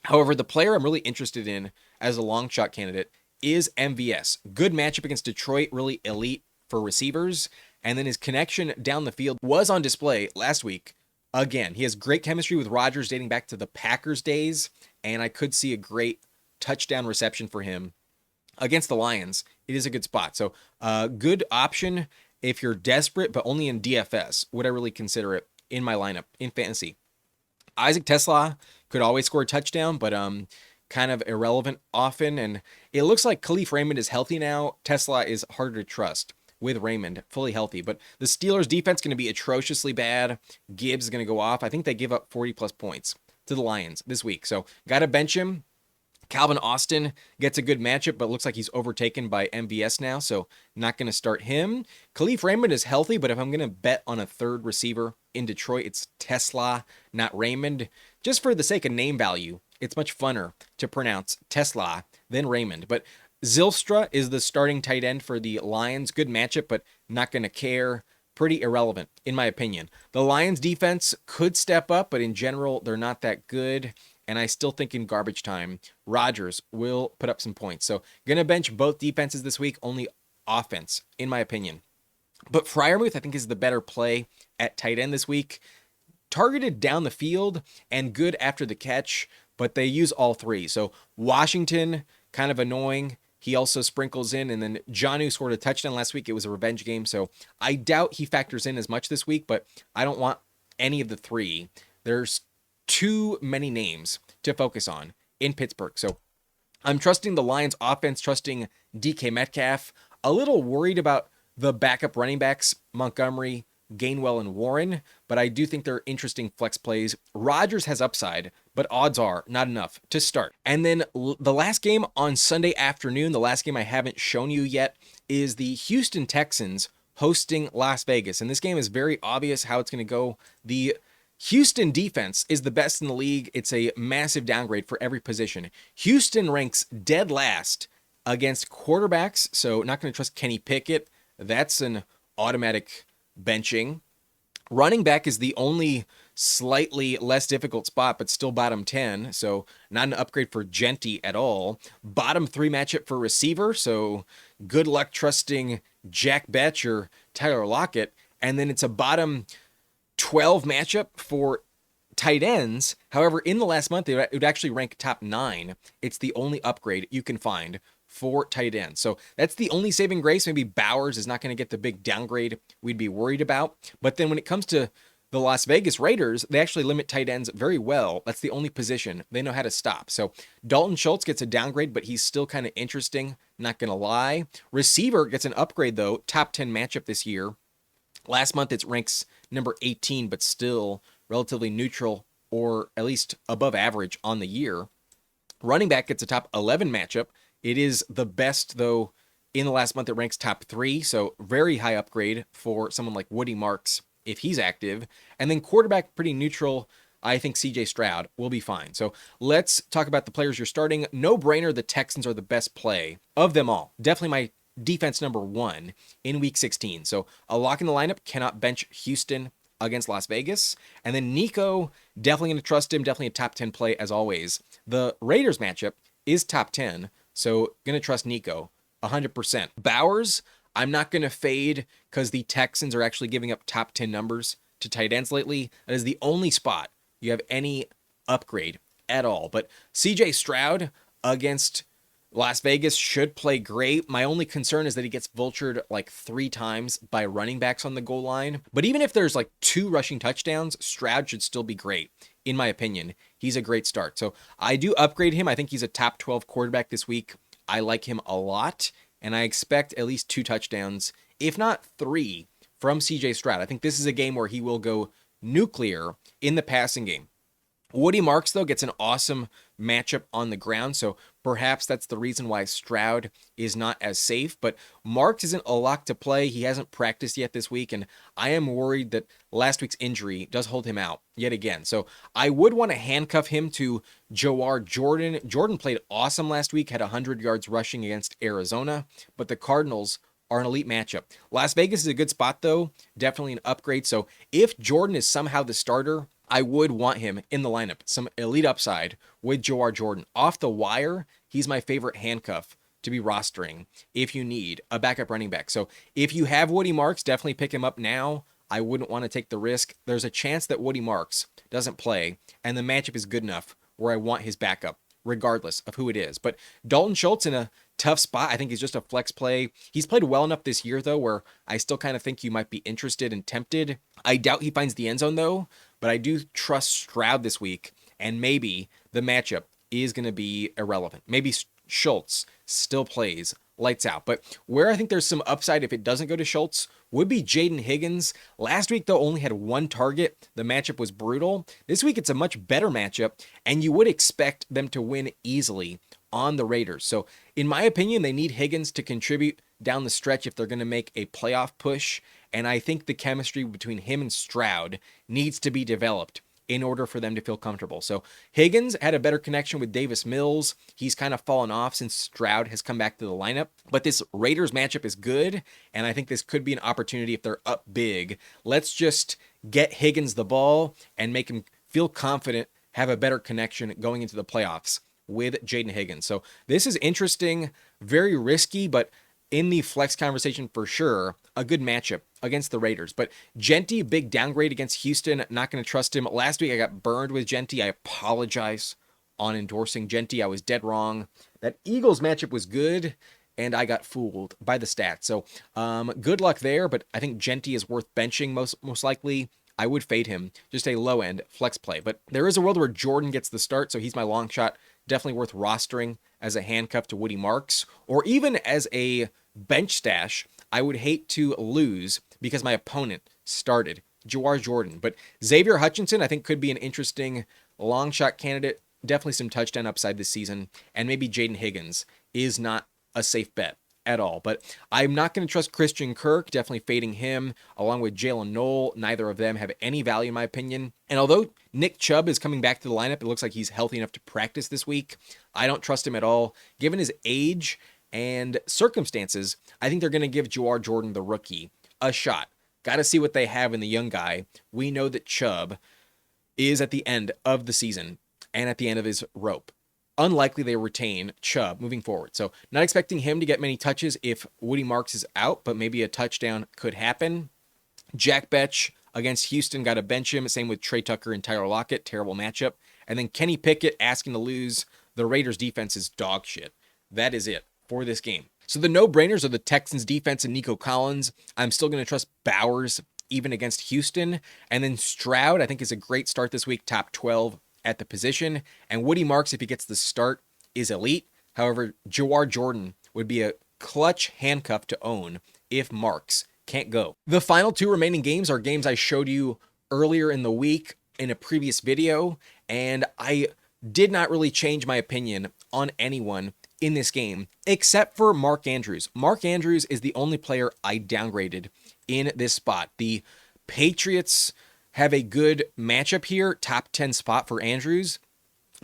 However, the player I'm really interested in as a long shot candidate is MVS. Good matchup against Detroit, really elite for receivers. And then his connection down the field was on display last week. Again, he has great chemistry with Rodgers dating back to the Packers days, and I could see a great touchdown reception for him against the Lions. It is a good spot. So, good option if you're desperate, but only in DFS. Would I really consider it in my lineup in fantasy? Isaac Tesla could always score a touchdown, but kind of irrelevant often. And it looks like Khalif Raymond is healthy now. Tesla is harder to trust with Raymond fully healthy. But the Steelers defense going to be atrociously bad. Gibbs is going to go off. I think they give up 40 plus points to the Lions this week. So got to bench him. Calvin Austin gets a good matchup, but looks like he's overtaken by MVS now, so not going to start him. Khalif Raymond is healthy, but if I'm going to bet on a third receiver in Detroit, it's Tesla, not Raymond. Just for the sake of name value, it's much funner to pronounce Tesla than Raymond. But Zylstra is the starting tight end for the Lions. Good matchup, but not going to care. Pretty irrelevant, in my opinion. The Lions defense could step up, but in general, they're not that good. And I still think in garbage time, Rodgers will put up some points. So going to bench both defenses this week, only offense, in my opinion. But Freiermuth, I think, is the better play at tight end this week. Targeted down the field and good after the catch, but they use all three. So Washington, kind of annoying. He also sprinkles in, and then Jonnu scored a touchdown last week. It was a revenge game, so I doubt he factors in as much this week, but I don't want any of the three. There's too many names to focus on in Pittsburgh. So I'm trusting the Lions offense, trusting DK Metcalf. A little worried about the backup running backs, Montgomery, Gainwell, and Warren, but I do think they're interesting flex plays. Rodgers has upside, but odds are not enough to start. And then the last game on Sunday afternoon, the last game I haven't shown you yet, is the Houston Texans hosting Las Vegas. And this game is very obvious how it's going to go. The Houston defense is the best in the league. It's a massive downgrade for every position. Houston ranks dead last against quarterbacks, so not going to trust Kenny Pickett. That's an automatic benching. Running back is the only slightly less difficult spot, but still bottom 10, so not an upgrade for Genty at all. Bottom 3 matchup for receiver, so good luck trusting Jack Betch or Tyler Lockett. And then it's a bottom 12 matchup for tight ends. However, in the last month, it would actually rank top 9. It's the only upgrade you can find for tight ends. So that's the only saving grace. Maybe Bowers is not going to get the big downgrade we'd be worried about. But then when it comes to the Las Vegas Raiders, they actually limit tight ends very well. That's the only position they know how to stop. So Dalton Schultz gets a downgrade, but he's still kind of interesting, not going to lie. Receiver gets an upgrade, though. Top 10 matchup this year. Last month, it ranks number 18, but still relatively neutral or at least above average on the year. Running back gets a top 11 matchup. It is the best, though, in the last month. It ranks top 3, so very high upgrade for someone like Woody Marks if he's active. And then quarterback, pretty neutral. I think CJ Stroud will be fine. So let's talk about the players you're starting. No brainer, the Texans are the best play of them all. Definitely my defense number 1 in week 16. So a lock in the lineup, cannot bench Houston against Las Vegas. And then Nico, definitely going to trust him. Definitely a top 10 play as always. The Raiders matchup is top 10. So going to trust Nico 100%. Bowers, I'm not going to fade because the Texans are actually giving up top 10 numbers to tight ends lately. That is the only spot you have any upgrade at all. But CJ Stroud against Las Vegas should play great. My only concern is that he gets vultured like 3 times by running backs on the goal line. But even if there's like 2 rushing touchdowns, Stroud should still be great. In my opinion, he's a great start. So I do upgrade him. I think he's a top 12 quarterback this week. I like him a lot, and I expect at least 2 touchdowns, if not 3, from CJ Stroud. I think this is a game where he will go nuclear in the passing game. Woody Marks, though, gets an awesome matchup on the ground, so perhaps that's the reason why Stroud is not as safe. But Marks isn't a lock to play. He hasn't practiced yet this week, and I am worried that last week's injury does hold him out yet again. So I would want to handcuff him to Jawar Jordan. Jordan played awesome last week, had 100 yards rushing against Arizona, but the Cardinals are an elite matchup. Las Vegas is a good spot, though. Definitely an upgrade. So if Jordan is somehow the starter, I would want him in the lineup. Some elite upside with Jawar Jordan. Off the wire, he's my favorite handcuff to be rostering if you need a backup running back. So if you have Woody Marks, definitely pick him up now. I wouldn't want to take the risk. There's a chance that Woody Marks doesn't play, and the matchup is good enough where I want his backup, regardless of who it is. But Dalton Schultz in a tough spot. I think he's just a flex play. He's played well enough this year, though, where I still kind of think you might be interested and tempted. I doubt he finds the end zone, though, but I do trust Stroud this week, and maybe the matchup is going to be irrelevant. Maybe Schultz still plays lights out. But where I think there's some upside if it doesn't go to Schultz would be Jaden Higgins. Last week, though, only had one target. The matchup was brutal. This week, it's a much better matchup, and you would expect them to win easily on the Raiders. So, in my opinion, they need Higgins to contribute down the stretch if they're going to make a playoff push, and I think the chemistry between him and Stroud needs to be developed in order for them to feel comfortable. So Higgins had a better connection with Davis Mills. He's kind of fallen off since Stroud has come back to the lineup. But this Raiders matchup is good, and I think this could be an opportunity if they're up big. Let's just get Higgins the ball and make him feel confident, have a better connection going into the playoffs with Jaden Higgins. So this is interesting, very risky, but in the flex conversation for sure, a good matchup against the Raiders. But Genty, big downgrade against Houston. Not going to trust him. Last week I got burned with Genty. I apologize on endorsing Genty. I was dead wrong. That Eagles matchup was good, and I got fooled by the stats. So good luck there, but I think Genty is worth benching most likely. I would fade him. Just a low-end flex play. But there is a world where Jordan gets the start, so he's my long shot. Definitely worth rostering as a handcuff to Woody Marks, or even as a bench stash. I would hate to lose because my opponent started Jawar Jordan. But Xavier Hutchinson, I think, could be an interesting long shot candidate. Definitely some touchdown upside this season. And maybe Jaden Higgins is not a safe bet at all. But I'm not going to trust Christian Kirk. Definitely fading him along with Jalen Knoll. Neither of them have any value in my opinion. And although Nick Chubb is coming back to the lineup, it looks like he's healthy enough to practice this week. I don't trust him at all. Given his age and circumstances, I think they're going to give Jawar Jordan, the rookie, a shot. Got to see what they have in the young guy. We know that Chubb is at the end of the season and at the end of his rope. Unlikely they retain Chubb moving forward. So not expecting him to get many touches if Woody Marks is out, but maybe a touchdown could happen. Jack Betch against Houston, got to bench him. Same with Trey Tucker and Tyler Lockett. Terrible matchup. And then Kenny Pickett asking to lose. The Raiders defense is dog shit. That is it for this game. So the no-brainers are the Texans defense and Nico Collins. I'm still going to trust Bowers even against Houston. And then Stroud, I think, is a great start this week, top 12 at the position. And Woody Marks, if he gets the start, is elite. However, Jawar Jordan would be a clutch handcuff to own if Marks can't go. The final two remaining games are games I showed you earlier in the week in a previous video, and I did not really change my opinion on anyone in this game, except for Mark Andrews. Mark Andrews is the only player I downgraded in this spot. The Patriots have a good matchup here, top 10 spot for Andrews,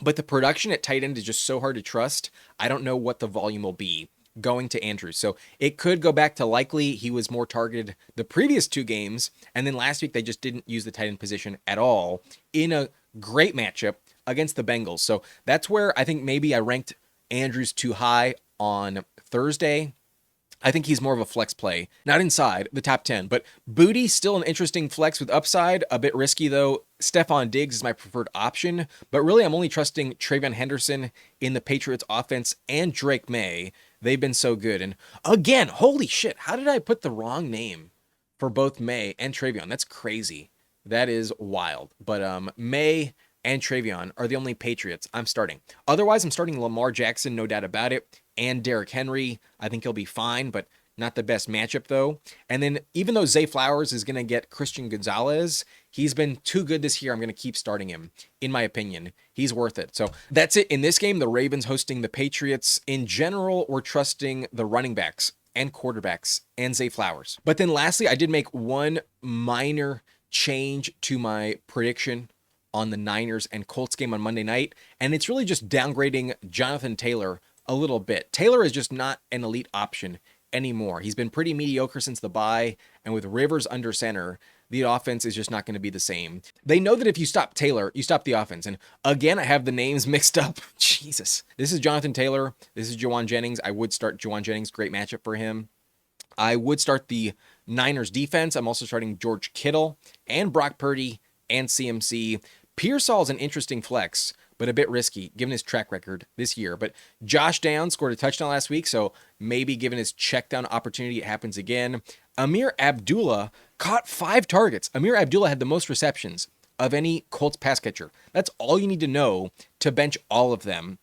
but the production at tight end is just so hard to trust. I don't know what the volume will be going to Andrews. So it could go back to likely he was more targeted the previous two games, and then last week they just didn't use the tight end position at all in a great matchup against the Bengals. So that's where I think maybe I ranked Andrews too high on Thursday. I think he's more of a flex play, not inside the top 10, but Booty still an interesting flex with upside, a bit risky though. Stephon Diggs is my preferred option, but really I'm only trusting Travion Henderson in the Patriots offense and Drake May. They've been so good. And again, holy shit, how did I put the wrong name for both May and Travion? That's crazy. That is wild. But May and Travion are the only Patriots I'm starting. Otherwise, I'm starting Lamar Jackson, no doubt about it, and Derrick Henry. I think he'll be fine, but not the best matchup, though. And then even though Zay Flowers is going to get Christian Gonzalez, he's been too good this year. I'm going to keep starting him, in my opinion. He's worth it. So that's it in this game. The Ravens hosting the Patriots. In general, we're trusting the running backs and quarterbacks and Zay Flowers. But then lastly, I did make one minor change to my prediction on the Niners and Colts game on Monday night, and it's really just downgrading Jonathan Taylor a little bit. Taylor is just not an elite option anymore. He's been pretty mediocre since the bye, and with Rivers under center, the offense is just not going to be the same. They know that if you stop Taylor, you stop the offense. And again, I have the names mixed up. Jesus. This is Jonathan Taylor. This is Juwan Jennings. I would start Juwan Jennings. Great matchup for him. I would start the Niners defense. I'm also starting George Kittle and Brock Purdy and CMC. Pearsall is an interesting flex, but a bit risky given his track record this year. But Josh Downs scored a touchdown last week, so maybe given his check down opportunity, it happens again. Amir Abdullah caught 5 targets. Amir Abdullah had the most receptions of any Colts pass catcher. That's all you need to know to bench all of them,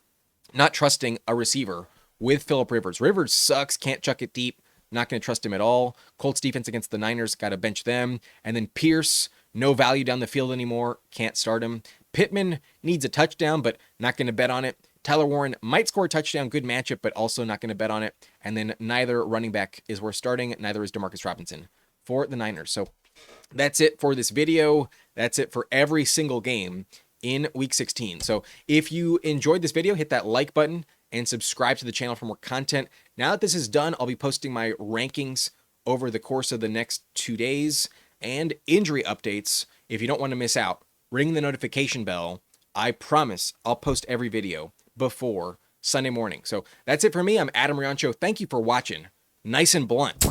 not trusting a receiver with Phillip Rivers. Rivers sucks, can't chuck it deep, not going to trust him at all. Colts defense against the Niners, got to bench them. And then Pierce, no value down the field anymore, can't start him. Pittman needs a touchdown, but not going to bet on it. Tyler Warren might score a touchdown, good matchup, but also not going to bet on it. And then neither running back is worth starting, neither is Demarcus Robinson for the Niners. So that's it for this video. That's it for every single game in Week 16. So if you enjoyed this video, hit that like button and subscribe to the channel for more content. Now that this is done, I'll be posting my rankings over the course of the next 2 days and injury updates. If you don't want to miss out, ring the notification bell. I promise I'll post every video before Sunday morning. So that's it for me. I'm Adam Riancho. Thank you for watching. Nice and blunt.